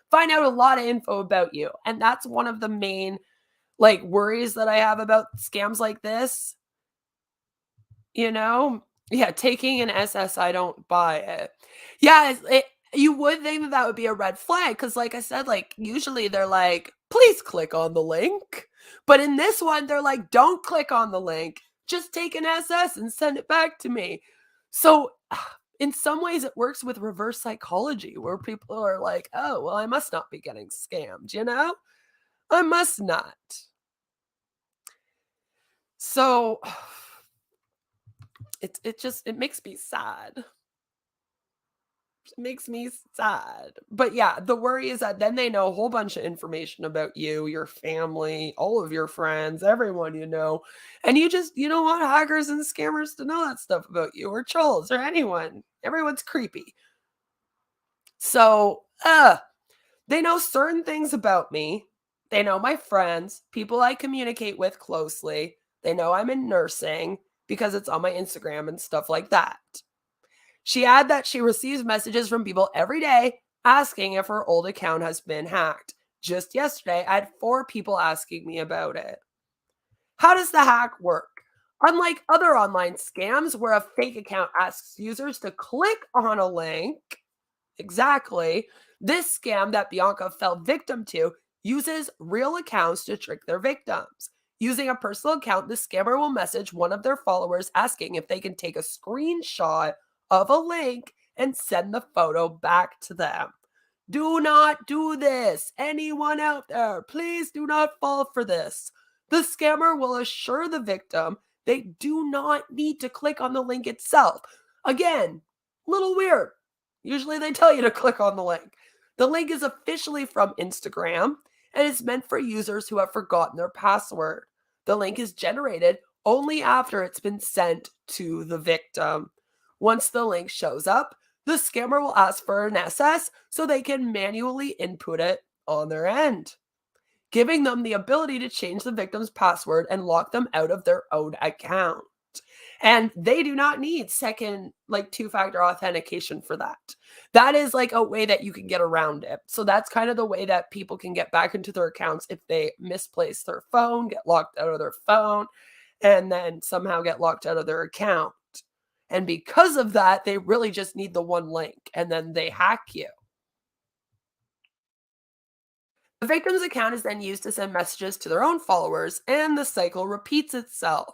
S1: find out a lot of info about you. And that's one of the main worries that I have about scams like this. You know? Yeah, taking an SS, I don't buy it. Yeah, you would think that would be a red flag because, like I said, usually they're like, please click on the link. But in this one, they're like, don't click on the link. Just take an SS and send it back to me. So in some ways, it works with reverse psychology where people are like, oh, well, I must not be getting scammed, you know? I must not. So it makes me sad. It makes me sad. But yeah, the worry is that then they know a whole bunch of information about you, your family, all of your friends, everyone you know. And you don't want hackers and scammers to know that stuff about you, or trolls, or anyone. Everyone's creepy. So, they know certain things about me. They know my friends, people I communicate with closely. They know I'm in nursing because it's on my Instagram and stuff like that. She added that she receives messages from people every day asking if her old account has been hacked. Just yesterday, I had 4 people asking me about it. How does the hack work? Unlike other online scams where a fake account asks users to click on a link, exactly, this scam that Bianca fell victim to uses real accounts to trick their victims. Using a personal account, the scammer will message one of their followers asking if they can take a screenshot of a link and send the photo back to them. Do not do this. Anyone out there, please do not fall for this. The scammer will assure the victim they do not need to click on the link itself. Again, a little weird. Usually they tell you to click on the link. The link is officially from Instagram and is meant for users who have forgotten their password. The link is generated only after it's been sent to the victim. Once the link shows up, the scammer will ask for an SS so they can manually input it on their end, giving them the ability to change the victim's password and lock them out of their own account. And they do not need second, two-factor authentication for that. That is like a way that you can get around it. So that's kind of the way that people can get back into their accounts if they misplace their phone, get locked out of their phone, and then somehow get locked out of their account. And because of that, they really just need the one link, and then they hack you. The victim's account is then used to send messages to their own followers, and the cycle repeats itself.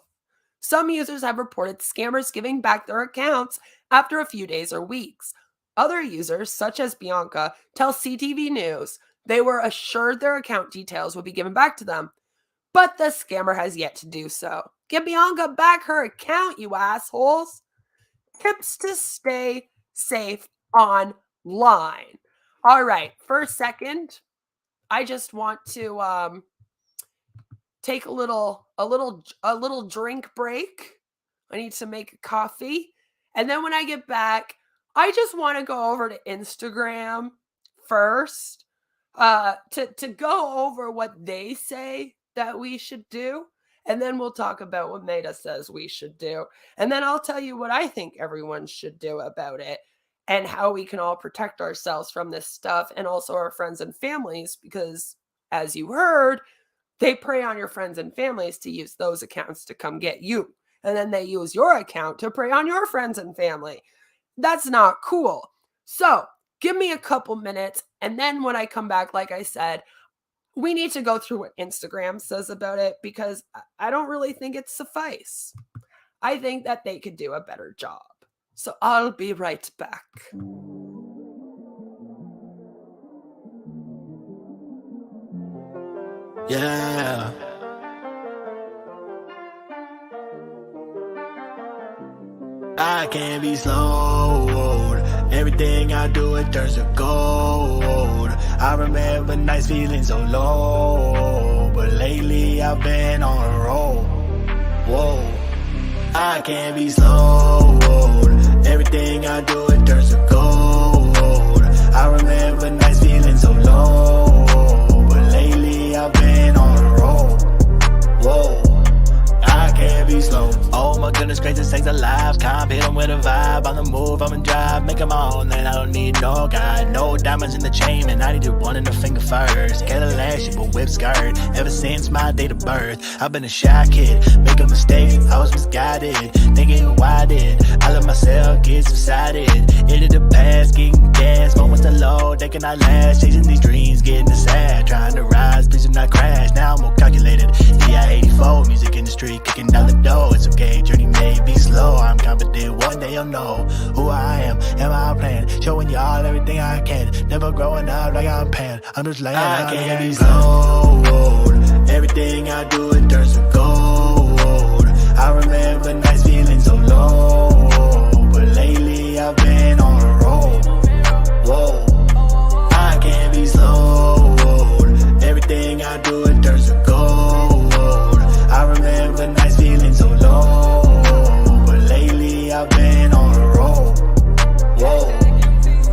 S1: Some users have reported scammers giving back their accounts after a few days or weeks. Other users, such as Bianca, tell CTV News they were assured their account details would be given back to them, but the scammer has yet to do so. Give Bianca back her account, you assholes! Tips to stay safe online. All right, for a second, I just want to take a little drink break. I need to make a coffee. And then when I get back, I just want to go over to Instagram first to go over what they say that we should do. And then we'll talk about what Maida says we should do. And then I'll tell you what I think everyone should do about it and how we can all protect ourselves from this stuff, and also our friends and families, because as you heard, they prey on your friends and families to use those accounts to come get you. And then they use your account to prey on your friends and family. That's not cool. So give me a couple minutes. And then when I come back, like I said, we need to go through what Instagram says about it, because I don't really think it suffice. I think that they could do a better job. So I'll be right back.
S5: Yeah. I can't be slowed. Everything I do, it turns to gold. I remember nights feeling so low, but lately I've been on a roll. Whoa. I can't be slowed. Everything I do, it turns to gold. I remember nights feeling so low, but lately I've been on a roll. Whoa. I can't be slow. Oh my goodness, greatest things alive. Can't hit 'em with a vibe. On the move, I'm in drive. Make 'em my own, and I don't need no guy. No diamonds in the chain, and I need to one in the finger first. Cadillac, shape a whip skirt. Ever since my date of birth, I've been a shy kid, making mistakes. I was misguided, thinking who I did. I let myself get subsided into the past, getting gas. Moments are low, they cannot last. Chasing these dreams, getting sad. Trying to rise, please do not crash. Now I'm more calculated. DI-84, music industry, kicking down the door. It's okay, journey may be slow. I'm confident one day I'll know who I am my plan. Showing y'all everything I can. Never growing up like I'm pan. I'm just laying out. I can't be sold. Everything I do, it turns to gold. I remember nights feeling so low, but lately I've been on a roll. Whoa, I can't be slowed. Everything I do, it turns to gold. I remember nights feeling so low, but lately I've been on a roll. Whoa,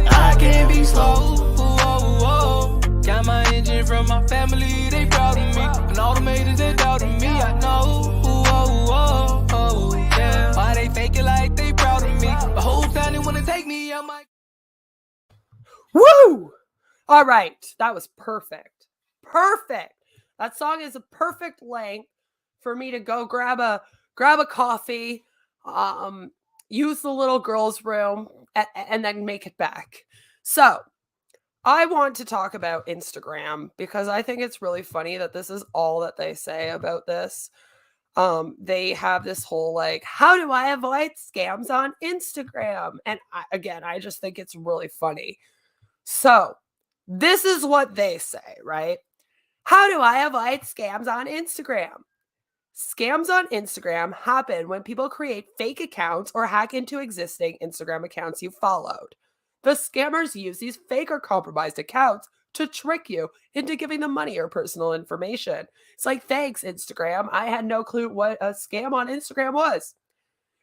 S5: I can't be slow.
S6: Got my engine from my family, they proud of me. And all the haters that doubted me, I know. Yeah. Why they fake it like they proud of me? The whole family wanna take me, I'm like.
S1: Woo! All right, that was perfect. Perfect. That song is a perfect length for me to go grab a coffee, use the little girl's room, and then make it back. So I want to talk about Instagram because I think it's really funny that this is all that they say about this. They have this whole like, how do I avoid scams on Instagram? And I just think it's really funny. So this is what they say, right? How do I avoid scams on Instagram? Scams on Instagram happen when people create fake accounts or hack into existing Instagram accounts you followed. The scammers use these fake or compromised accounts to trick you into giving them money or personal information. It's like, thanks, Instagram. I had no clue what a scam on Instagram was.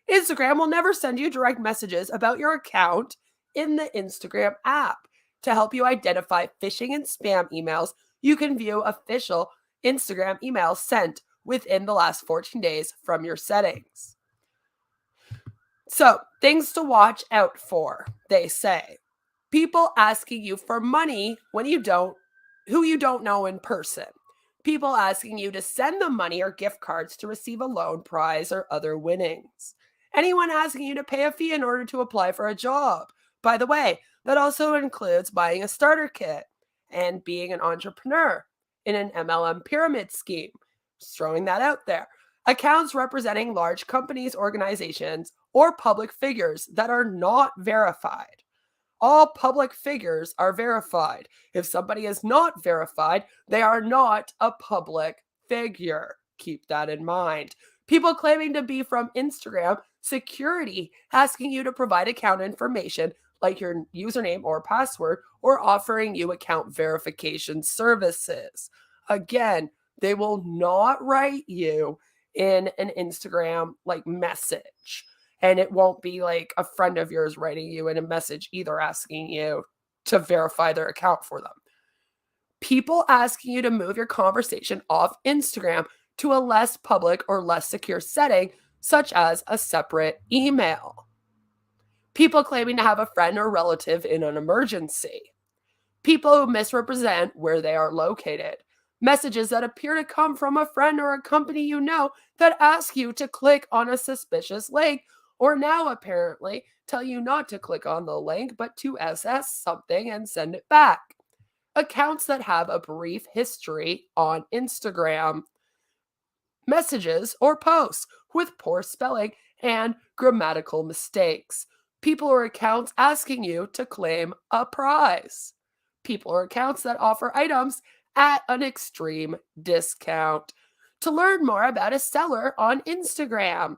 S1: Instagram will never send you direct messages about your account in the Instagram app. To help you identify phishing and spam emails, you can view official Instagram emails sent within the last 14 days from your settings. So, things to watch out for, they say. People asking you for money who you don't know in person. People asking you to send them money or gift cards to receive a loan prize or other winnings. Anyone asking you to pay a fee in order to apply for a job. By the way, that also includes buying a starter kit and being an entrepreneur in an MLM pyramid scheme. Just throwing that out there. Accounts representing large companies, organizations, or public figures that are not verified. All public figures are verified. If somebody is not verified, they are not a public figure. Keep that in mind. People claiming to be from Instagram security, asking you to provide account information like your username or password, or offering you account verification services. Again, they will not write you in an Instagram like message. And it won't be like a friend of yours writing you in a message either, asking you to verify their account for them. People asking you to move your conversation off Instagram to a less public or less secure setting, such as a separate email. People claiming to have a friend or relative in an emergency. People who misrepresent where they are located. Messages that appear to come from a friend or a company you know that ask you to click on a suspicious link, or now apparently tell you not to click on the link, but to SS something and send it back. Accounts that have a brief history on Instagram. Messages or posts with poor spelling and grammatical mistakes. People or accounts asking you to claim a prize. People or accounts that offer items at an extreme discount. To learn more about a seller on Instagram.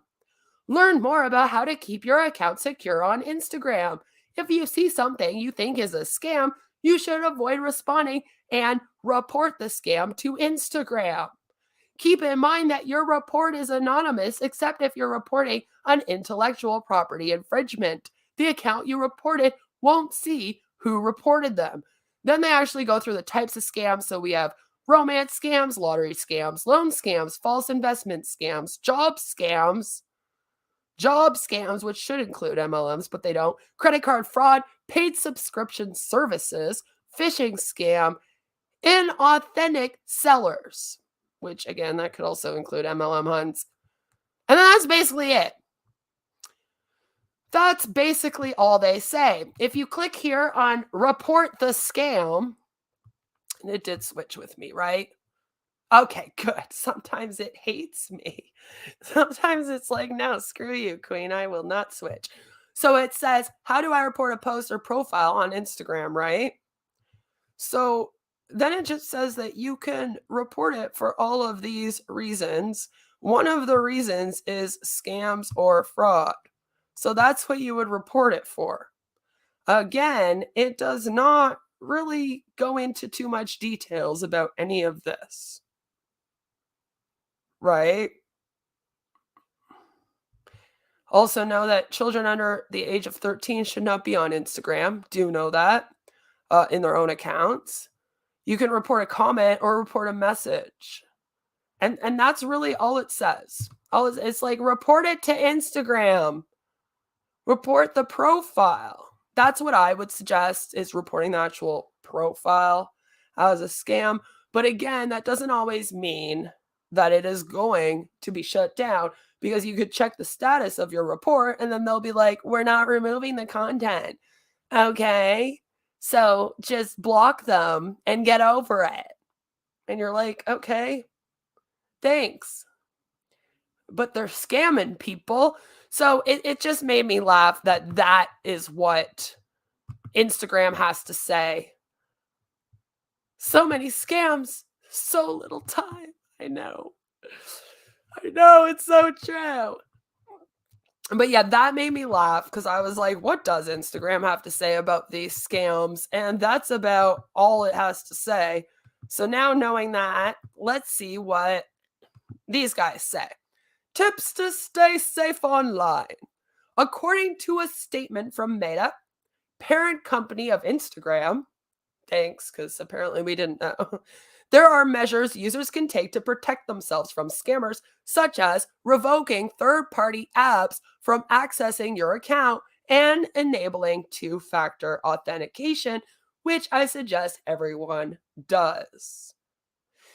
S1: Learn more about how to keep your account secure on Instagram. If you see something you think is a scam, you should avoid responding and report the scam to Instagram. Keep in mind that your report is anonymous except if you're reporting an intellectual property infringement. The account you reported won't see who reported them. Then they actually go through the types of scams. So we have romance scams, lottery scams, loan scams, false investment scams, job scams, which should include MLMs, but they don't, credit card fraud, paid subscription services, phishing scam, inauthentic sellers, which again, that could also include MLM hunts. And then that's basically it. That's basically all they say. If you click here on report the scam, and it did switch with me, right? Okay, good. Sometimes it hates me. Sometimes it's like, no, screw you, queen. I will not switch. So it says, how do I report a post or profile on Instagram, right? So then it just says that you can report it for all of these reasons. One of the reasons is scams or fraud. So that's what you would report it for. Again, it does not really go into too much details about any of this. Right? Also know that children under the age of 13 should not be on Instagram. Do know that in their own accounts. You can report a comment or report a message. And that's really all it says. It's like report it to Instagram. Report the profile. That's what I would suggest, is reporting the actual profile as a scam. But again, that doesn't always mean that it is going to be shut down, because you could check the status of your report and then they'll be like, we're not removing the content. Okay. So just block them and get over it. And you're like, okay, thanks. But they're scamming people. So it just made me laugh that that is what Instagram has to say. So many scams, so little time. I know, it's so true. But yeah, that made me laugh, because I was like, what does Instagram have to say about these scams? And that's about all it has to say. So now, knowing that, let's see what these guys say. Tips to stay safe online. According to a statement from Meta, parent company of Instagram, thanks, because apparently we didn't know, there are measures users can take to protect themselves from scammers, such as revoking third-party apps from accessing your account and enabling two-factor authentication, which I suggest everyone does.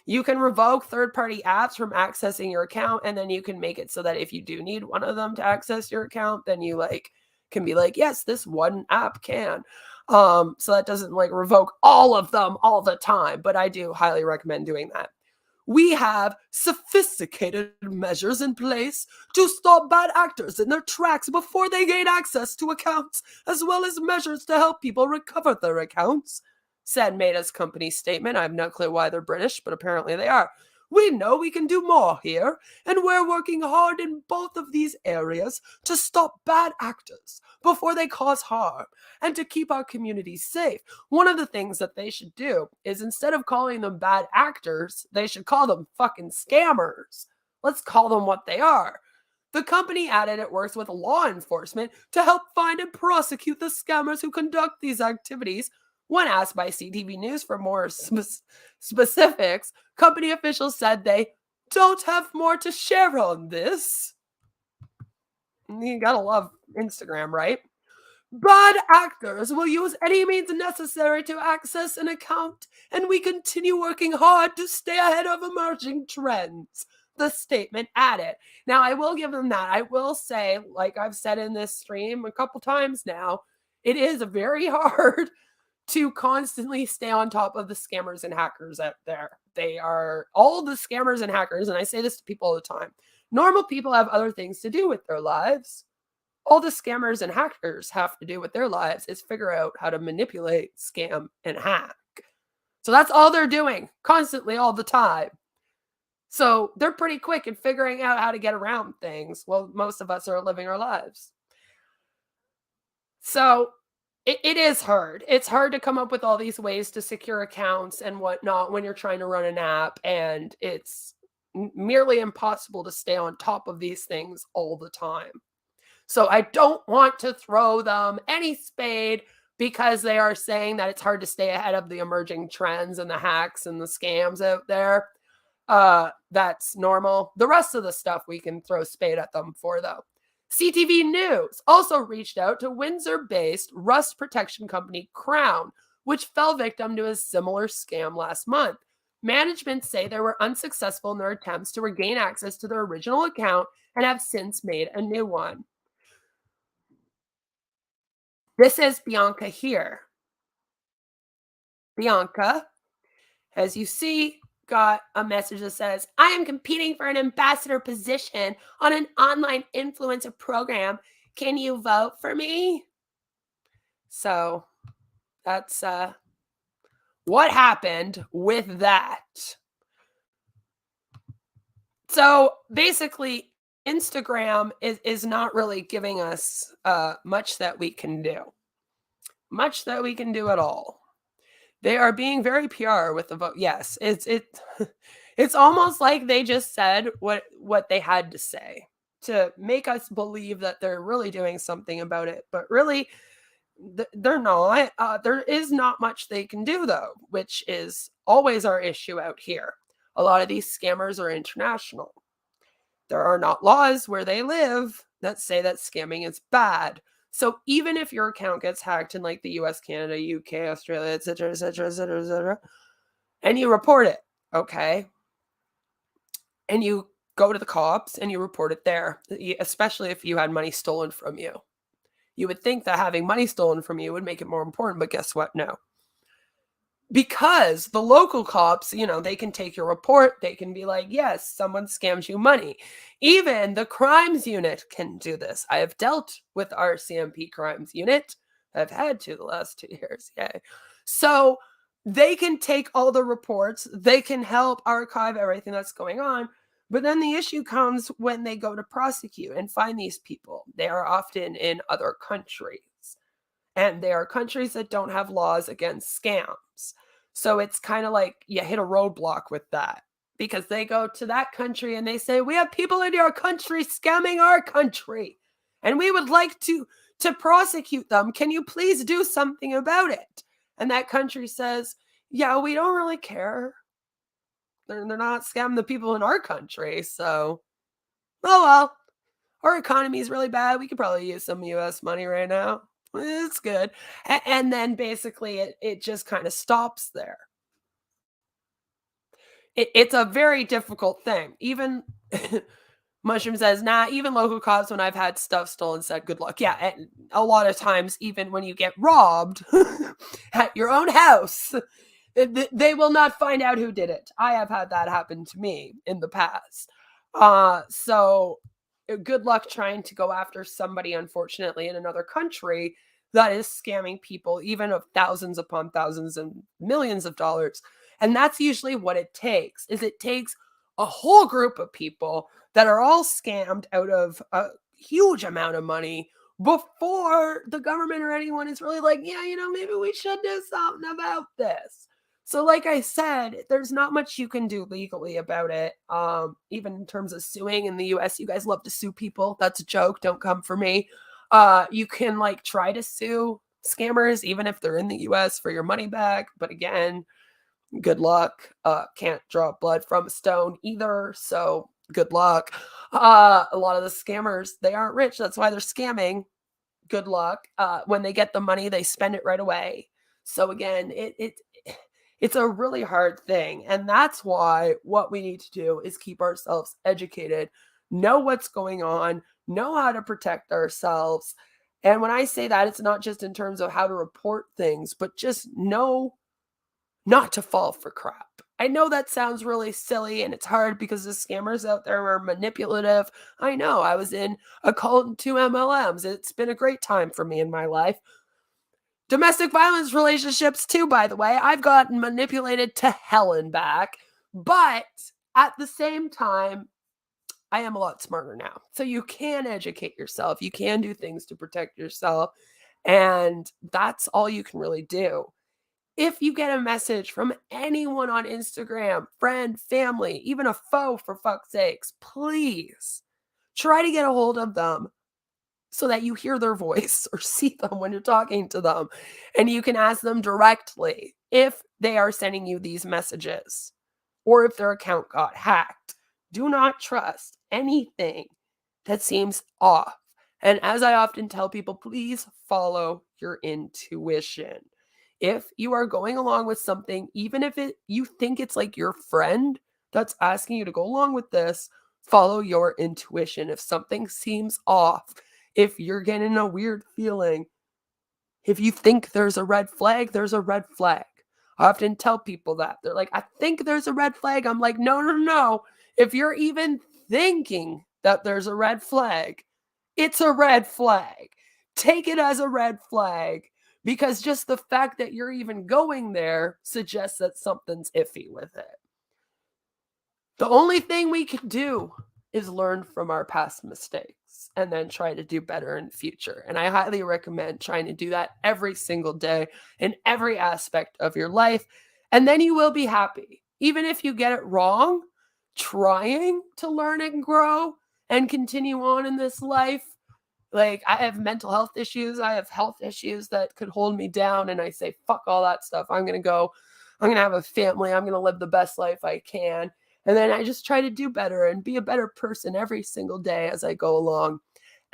S1: You can revoke third-party apps from accessing your account, and then you can make it so that if you do need one of them to access your account, then you can be like, yes, this one app can. So that doesn't revoke all of them all the time, but I do highly recommend doing that. We have sophisticated measures in place to stop bad actors in their tracks before they gain access to accounts, as well as measures to help people recover their accounts, said Meta's company statement. I have no clue why they're British, but apparently they are. We know we can do more here, and we're working hard in both of these areas to stop bad actors before they cause harm and to keep our communities safe. One of the things that they should do is, instead of calling them bad actors, they should call them fucking scammers. Let's call them what they are. The company added it works with law enforcement to help find and prosecute the scammers who conduct these activities. When asked by CTV News for more specifics, company officials said they don't have more to share on this. You gotta love Instagram, right? Bad actors will use any means necessary to access an account, and we continue working hard to stay ahead of emerging trends, the statement added. Now, I will give them that. I will say, like I've said in this stream a couple times now, it is very hard to constantly stay on top of the scammers and hackers out there. They are all the scammers and hackers, and I say this to people all the time. Normal people have other things to do with their lives. All the scammers and hackers have to do with their lives is figure out how to manipulate, scam, and hack. So that's all they're doing constantly all the time. So they're pretty quick in figuring out how to get around things. Well, most of us are living our lives. So it is hard. It's hard to come up with all these ways to secure accounts and whatnot when you're trying to run an app, and it's merely impossible to stay on top of these things all the time. So I don't want to throw them any spade, because they are saying that it's hard to stay ahead of the emerging trends and the hacks and the scams out there. That's normal. The rest of the stuff we can throw spade at them for, though. CTV News also reached out to Windsor-based rust protection company Crown, which fell victim to a similar scam last month. Management say they were unsuccessful in their attempts to regain access to their original account and have since made a new one. This is Bianca here. Bianca, as you see, got a message that says, I am competing for an ambassador position on an online influencer program Can you vote for me? So that's what happened with that. So basically, Instagram is not really giving us much that we can do. Much that we can do at all. They are being very PR with the vote. Yes, it's almost like they just said what they had to say to make us believe that they're really doing something about it, but really they're not. There is not much they can do though, which is always our issue out here. A lot of these scammers are international. There are not laws where they live that say that scamming is bad. So even if your account gets hacked in like the US, Canada, UK, Australia, etc., etc., etc., etc., and you report it, okay, and you go to the cops and you report it there, especially if you had money stolen from you. You would think that having money stolen from you would make it more important, but guess what? No. Because the local cops, they can take your report. They can be like, yes, someone scammed you money. Even the crimes unit can do this. I have dealt with our CMP crimes unit. I've had to the last 2 years. Yay. So they can take all the reports. They can help archive everything that's going on. But then the issue comes when they go to prosecute and find these people. They are often in other countries. And they are countries that don't have laws against scams. So it's kind of like you hit a roadblock with that because they go to that country and they say, we have people in your country scamming our country and we would like to prosecute them. Can you please do something about it? And that country says, yeah, we don't really care. They're not scamming the people in our country. So, oh well, our economy is really bad. We could probably use some US money right now. It's good. And then basically it just kind of stops there. It's a very difficult thing. Even Mushroom says, nah, even local cops, when I've had stuff stolen, said good luck. Yeah, and a lot of times, even when you get robbed at your own house, they will not find out who did it. I have had that happen to me in the past. So good luck trying to go after somebody, unfortunately, in another country that is scamming people, even of thousands upon thousands and millions of dollars. And that's usually what it takes, is it takes a whole group of people that are all scammed out of a huge amount of money before the government or anyone is really like, yeah, maybe we should do something about this. So like I said, there's not much you can do legally about it. Even in terms of suing in the US, you guys love to sue people. That's a joke. Don't come for me. You can like try to sue scammers, even if they're in the US, for your money back. But again, good luck. Can't draw blood from a stone either. So good luck. A lot of the scammers, they aren't rich. That's why they're scamming. Good luck. When they get the money, they spend it right away. So again, it's a really hard thing. And that's why what we need to do is keep ourselves educated, know what's going on, know how to protect ourselves. And when I say that, it's not just in terms of how to report things, but just know not to fall for crap. I know that sounds really silly and it's hard because the scammers out there are manipulative. I know. I was in a cult and 2 MLMs. It's been a great time for me in my life. Domestic violence relationships too, by the way. I've gotten manipulated to hell and back. But at the same time, I am a lot smarter now. So you can educate yourself. You can do things to protect yourself. And that's all you can really do. If you get a message from anyone on Instagram, friend, family, even a foe, for fuck's sakes, please try to get a hold of them so that you hear their voice or see them when you're talking to them. And you can ask them directly if they are sending you these messages or if their account got hacked. Do not trust anything that seems off. And as I often tell people, please follow your intuition. If you are going along with something, even if you think it's like your friend that's asking you to go along with this, follow your intuition. If something seems off, if you're getting a weird feeling, if you think there's a red flag, there's a red flag. I often tell people that. They're like, I think there's a red flag. I'm like, no. If you're even thinking that there's a red flag, it's a red flag. Take it as a red flag, because just the fact that you're even going there suggests that something's iffy with it. The only thing we can do is learn from our past mistakes and then try to do better in the future. And I highly recommend trying to do that every single day in every aspect of your life. And then you will be happy. Even if you get it wrong, trying to learn and grow and continue on in this life. Like, I have mental health issues. I have health issues that could hold me down. And I say, fuck all that stuff. I'm going to have a family. I'm going to live the best life I can. And then I just try to do better and be a better person every single day as I go along.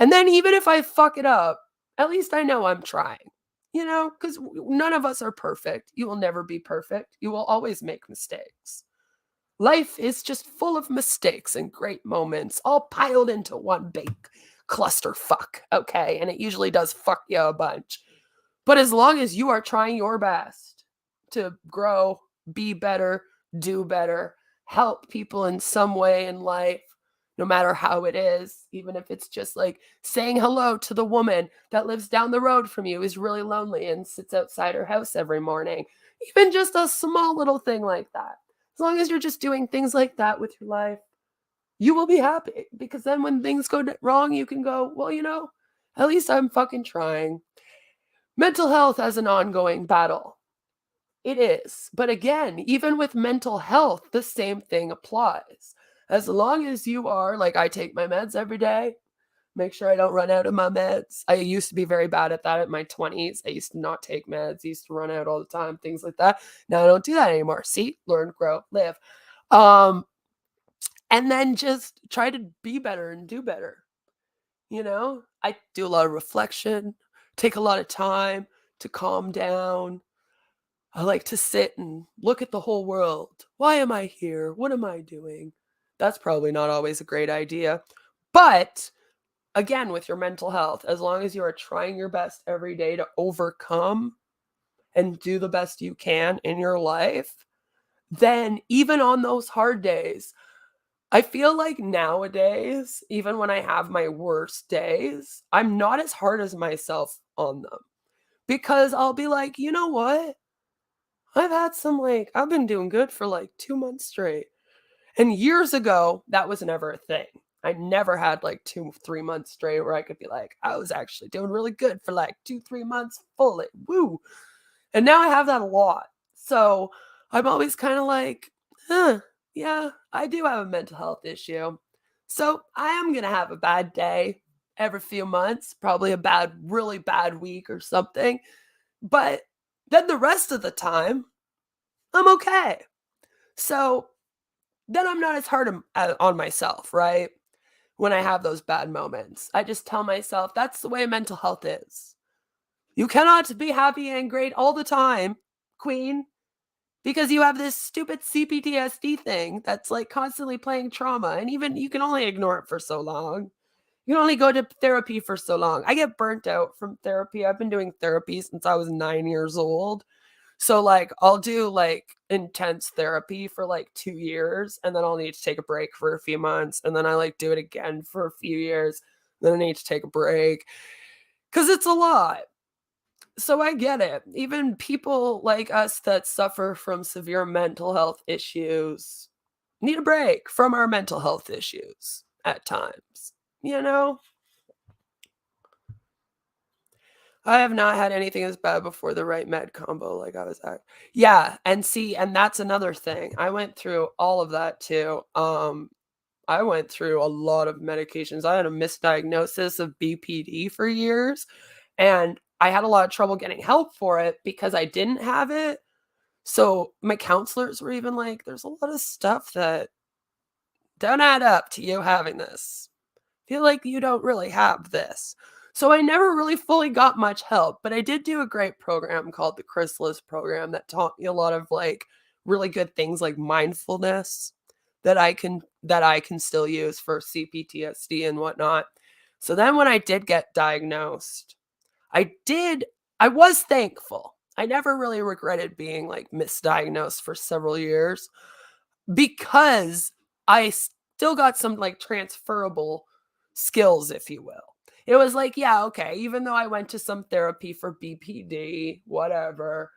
S1: And then even if I fuck it up, at least I know I'm trying, because none of us are perfect. You will never be perfect. You will always make mistakes. Life is just full of mistakes and great moments, all piled into one big clusterfuck, okay? And it usually does fuck you a bunch. But as long as you are trying your best to grow, be better, do better, help people in some way in life, no matter how it is, even if it's just like saying hello to the woman that lives down the road from you, is really lonely and sits outside her house every morning. Even just a small little thing like that. As long as you're just doing things like that with your life, you will be happy, because then when things go wrong, you can go, well, at least I'm fucking trying. Mental health as an ongoing battle. It is. But again, even with mental health, the same thing applies. As long as you are, like, I take my meds every day, make sure I don't run out of my meds. I used to be very bad at that in my 20s. I used to not take meds, I used to run out all the time, things like that. Now I don't do that anymore. See, learn, grow, live. And then just try to be better and do better. I do a lot of reflection, take a lot of time to calm down. I like to sit and look at the whole world. Why am I here? What am I doing? That's probably not always a great idea. But again, with your mental health, as long as you are trying your best every day to overcome and do the best you can in your life, then even on those hard days, I feel like nowadays, even when I have my worst days, I'm not as hard as myself on them, because I'll be like, you know what? I've been doing good for like 2 months straight. And years ago, that was never a thing. I never had like 2-3 months straight where I could be like, I was actually doing really good for like 2-3 months fully. Woo. And now I have that a lot. So I'm always kind of like, yeah, I do have a mental health issue. So I am going to have a bad day every few months, probably a really bad week or something. But then the rest of the time, I'm okay. So then I'm not as hard on myself, right? When I have those bad moments, I just tell myself that's the way mental health is. You cannot be happy and great all the time, queen, because you have this stupid CPTSD thing that's like constantly playing trauma. And even you can only ignore it for so long. You can only go to therapy for so long. I get burnt out from therapy. I've been doing therapy since I was 9 years old. So like I'll do like intense therapy for like 2 years, and then I'll need to take a break for a few months, and then I like do it again for a few years. Then I need to take a break because it's a lot. So I get it. Even people like us that suffer from severe mental health issues need a break from our mental health issues at times, you know? I have not had anything as bad before the right med combo like I was at. Yeah, and see, and that's another thing. I went through all of that too. I went through a lot of medications. I had a misdiagnosis of BPD for years, and I had a lot of trouble getting help for it because I didn't have it. So my counselors were even like, there's a lot of stuff that don't add up to you having this. Feel like you don't really have this. So I never really fully got much help, but I did do a great program called the Chrysalis program that taught me a lot of like really good things like mindfulness that I can still use for CPTSD and whatnot. So then when I did get diagnosed, I was thankful. I never really regretted being like misdiagnosed for several years because I still got some like transferable skills, if you will. it was like, yeah, okay, even though I went to some therapy for BPD, whatever,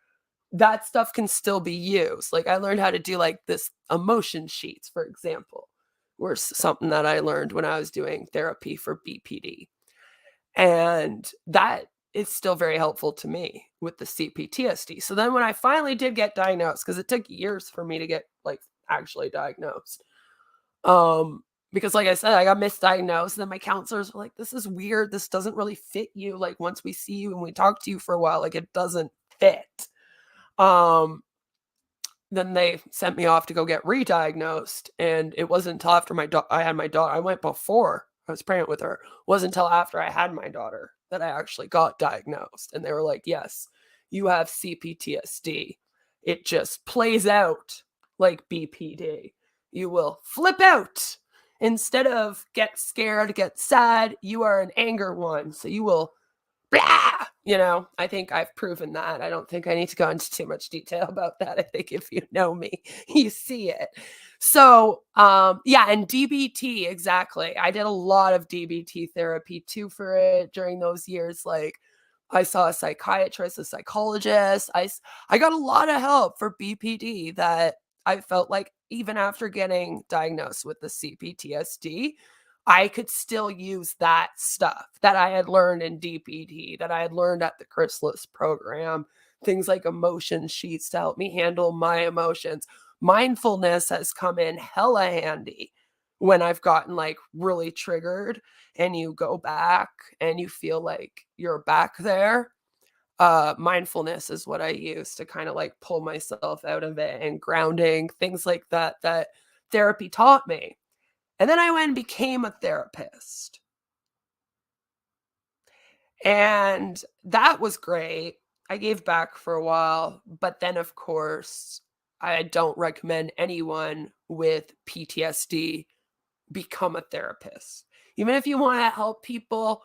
S1: that stuff can still be used. Like I learned how to do like this emotion sheets, for example, were something that I learned when I was doing therapy for BPD. And that is still very helpful to me with the CPTSD. So then when I finally did get diagnosed, because it took years for me to get like actually diagnosed. Because like I said, I got misdiagnosed, and then my counselors were like, this is weird. This doesn't really fit you. Like once we see you and we talk to you for a while, like it doesn't fit. Um, then they sent me off to go get re-diagnosed, and it wasn't until after I had my daughter. I went before I was pregnant with her. It wasn't until after I had my daughter that I actually got diagnosed, and they were like, "Yes, you have CPTSD. It just plays out like BPD. You will flip out instead of get scared, get sad. You are an anger one, so you will." Blah! You know, I think I've proven that. I don't think I need to go into too much detail about that. I think if you know me, you see it. So, yeah, and DBT, exactly. I did a lot of DBT therapy too for it during those years. Like, I saw a psychiatrist, a psychologist. I got a lot of help for BPD that I felt like even after getting diagnosed with the CPTSD, I could still use that stuff that I had learned in DPD, that I had learned at the Chrysalis program, things like emotion sheets to help me handle my emotions. Mindfulness has come in hella handy when I've gotten like really triggered and you go back and you feel like you're back there. Mindfulness is what I use to kind of like pull myself out of it, and grounding, things like that, that therapy taught me. And then I went and became a therapist. And that was great. I gave back for a while, but then of course, I don't recommend anyone with PTSD become a therapist. Even if you want to help people,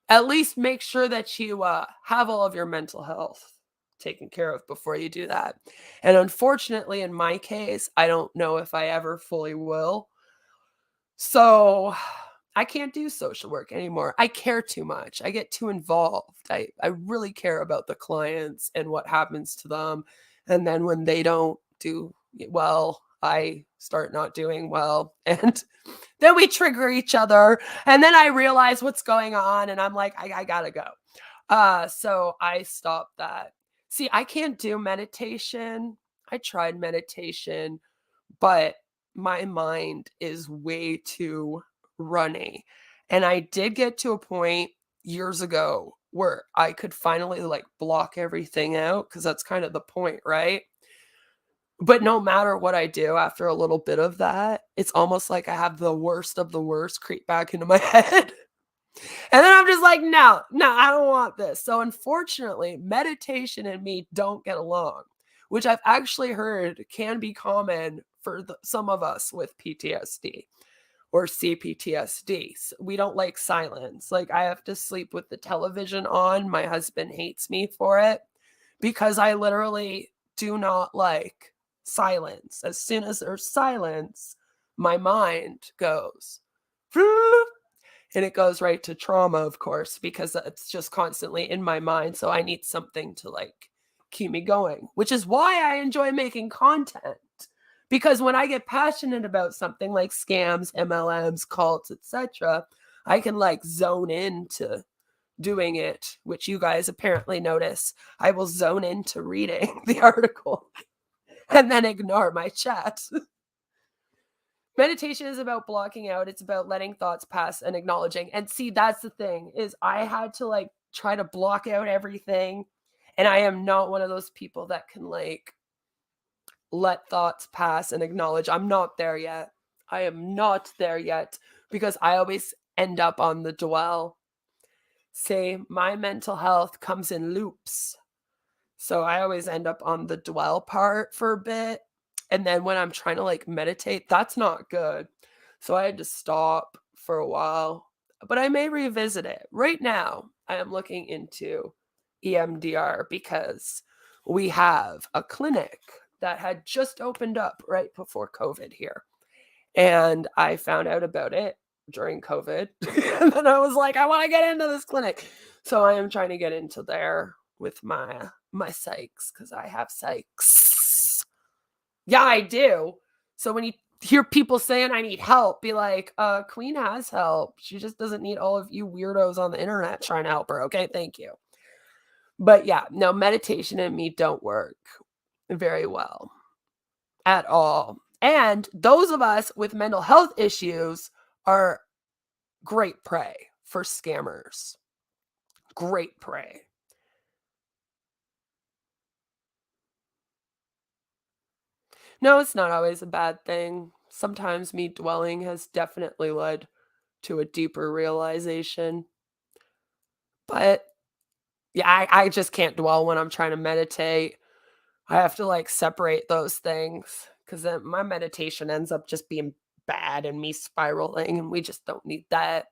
S1: at least make sure that you have all of your mental health taken care of before you do that. And unfortunately, in my case, I don't know if I ever fully will. So I can't do social work anymore. I care too much. I get too involved. I really care about the clients and what happens to them. And then when they don't do well, I start not doing well. And then we trigger each other. And then I realize what's going on. And I'm like, I gotta go. So I stopped that. See, I can't do meditation. I tried meditation, but my mind is way too runny. And I did get to a point years ago where I could finally like block everything out, because that's kind of the point, right? But no matter what I do after a little bit of that, it's almost like I have the worst of the worst creep back into my head. And then I'm just like, no, I don't want this. So unfortunately, meditation and me don't get along, which I've actually heard can be common for some of us with PTSD or CPTSD. We don't like silence. Like I have to sleep with the television on. My husband hates me for it because I literally do not like silence. As soon as there's silence, my mind goes, and it goes right to trauma, of course, because it's just constantly in my mind. So I need something to like keep me going, which is why I enjoy making content. Because when I get passionate about something like scams, MLMs, cults, etc., I can like zone into doing it, which you guys apparently notice. I will zone into reading the article and then ignore my chat. Meditation is about blocking out. It's about letting thoughts pass and acknowledging. And see, that's the thing, is I had to like try to block out everything. And I am not one of those people that can like let thoughts pass and acknowledge. I'm not there yet. I am not there yet because I always end up on the dwell. Say my mental health comes in loops. So I always end up on the dwell part for a bit. And then when I'm trying to like meditate, that's not good. So I had to stop for a while, but I may revisit it. Right now, I am looking into EMDR because we have a clinic that had just opened up right before COVID here. And I found out about it during COVID. And then I was like, I want to get into this clinic. So I am trying to get into there with my psychs, because I have psychs. Yeah, I do. So when you hear people saying I need help, be like, Queen has help. She just doesn't need all of you weirdos on the internet trying to help her. Okay, thank you. But yeah, no, meditation and me don't work very well at all. And those of us with mental health issues are great prey for scammers. Great prey. No, it's not always a bad thing. Sometimes me dwelling has definitely led to a deeper realization. But yeah, I just can't dwell when I'm trying to meditate. I have to like separate those things, because then my meditation ends up just being bad and me spiraling, and we just don't need that.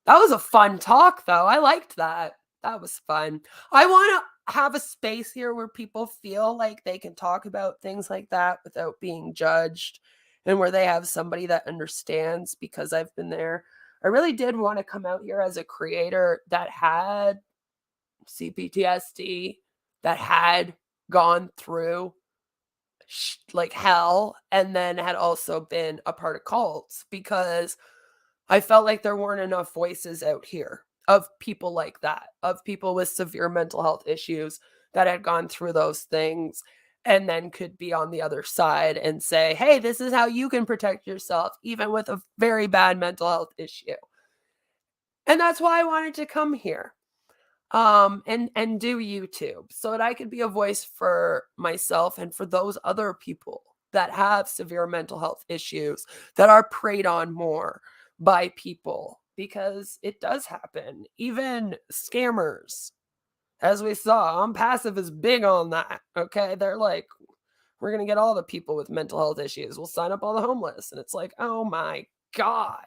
S1: That was a fun talk, though. I liked that. That was fun. I want to have a space here where people feel like they can talk about things like that without being judged, and where they have somebody that understands, because I've been there. I really did want to come out here as a creator that had CPTSD, that had gone through like hell, and then had also been a part of cults, because I felt like there weren't enough voices out here of people like that, of people with severe mental health issues that had gone through those things, and then could be on the other side and say, hey, this is how you can protect yourself, even with a very bad mental health issue. And that's why I wanted to come here and do YouTube, so that I could be a voice for myself and for those other people that have severe mental health issues, that are preyed on more by people, because it does happen. Even scammers, as we saw, Passive is big on that. Okay, they're like, we're gonna get all the people with mental health issues, we'll sign up all the homeless, and it's like, oh my god.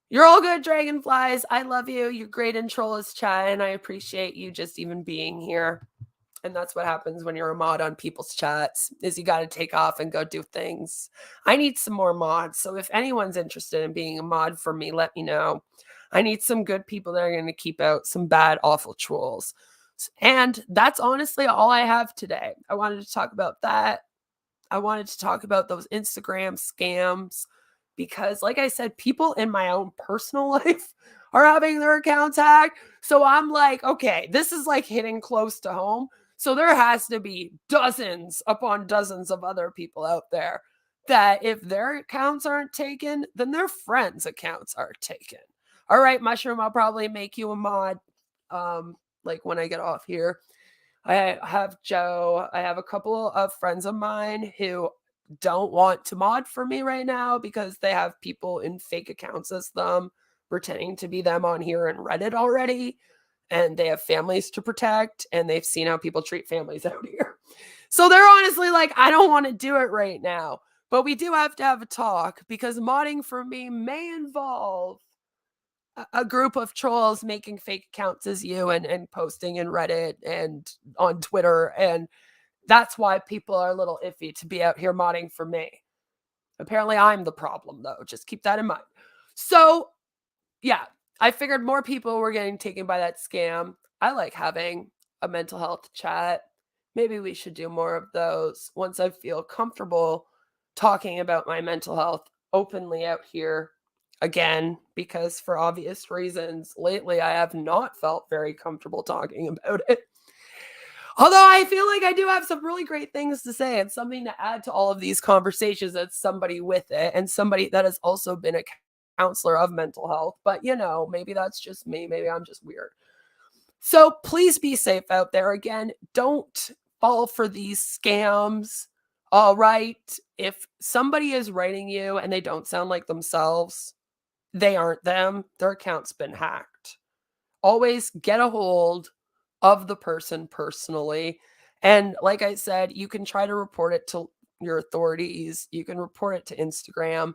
S1: You're all good, dragonflies. I love you. You're great in Trollus chat, and I appreciate you just even being here. And that's what happens when you're a mod on people's chats, is you got to take off and go do things. I need some more mods, so if anyone's interested in being a mod for me, let me know. I need some good people that are going to keep out some bad, awful trolls. And that's honestly all I have today. I wanted to talk about that. I wanted to talk about those Instagram scams, because like I said, people in my own personal life are having their accounts hacked. So I'm like, okay, this is like hitting close to home. So there has to be dozens upon dozens of other people out there that if their accounts aren't taken, then their friends' accounts are taken. All right, Mushroom, I'll probably make you a mod like when I get off here. I have Joe. I have a couple of friends of mine who don't want to mod for me right now, because they have people in fake accounts as them, pretending to be them on here and Reddit already. And they have families to protect, and they've seen how people treat families out here. So they're honestly like, I don't want to do it right now. But we do have to have a talk, because modding for me may involve a group of trolls making fake accounts as you, and posting in Reddit and on Twitter. And that's why people are a little iffy to be out here modding for me. Apparently I'm the problem, though. Just keep that in mind. So yeah, I figured more people were getting taken by that scam. I like having a mental health chat. Maybe we should do more of those once I feel comfortable talking about my mental health openly out here again, because for obvious reasons, lately I have not felt very comfortable talking about it. Although I feel like I do have some really great things to say and something to add to all of these conversations as somebody with it, and somebody that has also been a counselor of mental health. But, you know, maybe that's just me. Maybe I'm just weird. So please be safe out there. Again, don't fall for these scams. All right. If somebody is writing you and they don't sound like themselves, they aren't them. Their account's been hacked. Always get a hold of the person personally. And like I said, you can try to report it to your authorities. You can report it to Instagram.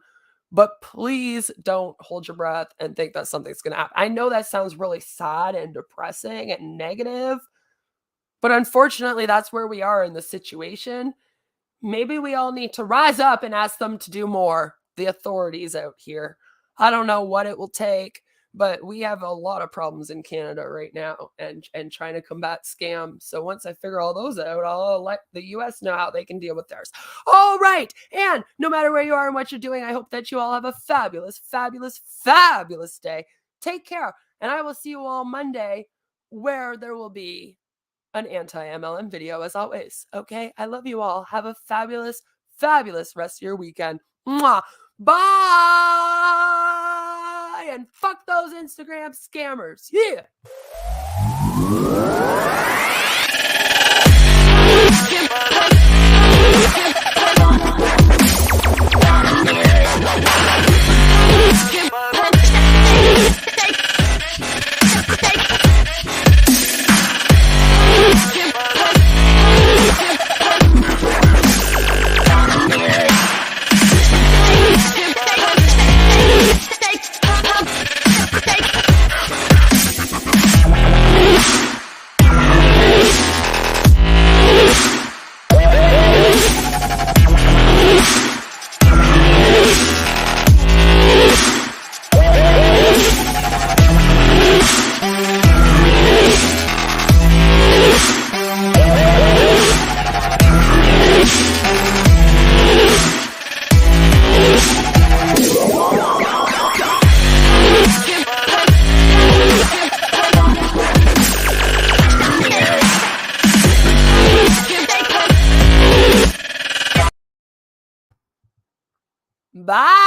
S1: But please don't hold your breath and think that something's going to happen. I know that sounds really sad and depressing and negative, but unfortunately, that's where we are in the situation. Maybe we all need to rise up and ask them to do more the authorities out here. I don't know what it will take, but we have a lot of problems in Canada right now and trying to combat scams. So once I figure all those out, I'll let the US know how they can deal with theirs. All right. And no matter where you are and what you're doing, I hope that you all have a fabulous, fabulous, fabulous day. Take care. And I will see you all Monday, where there will be an anti-MLM video as always. Okay? I love you all. Have a fabulous, fabulous rest of your weekend. Mwah. Bye! And fuck those Instagram scammers. Yeah! Bye.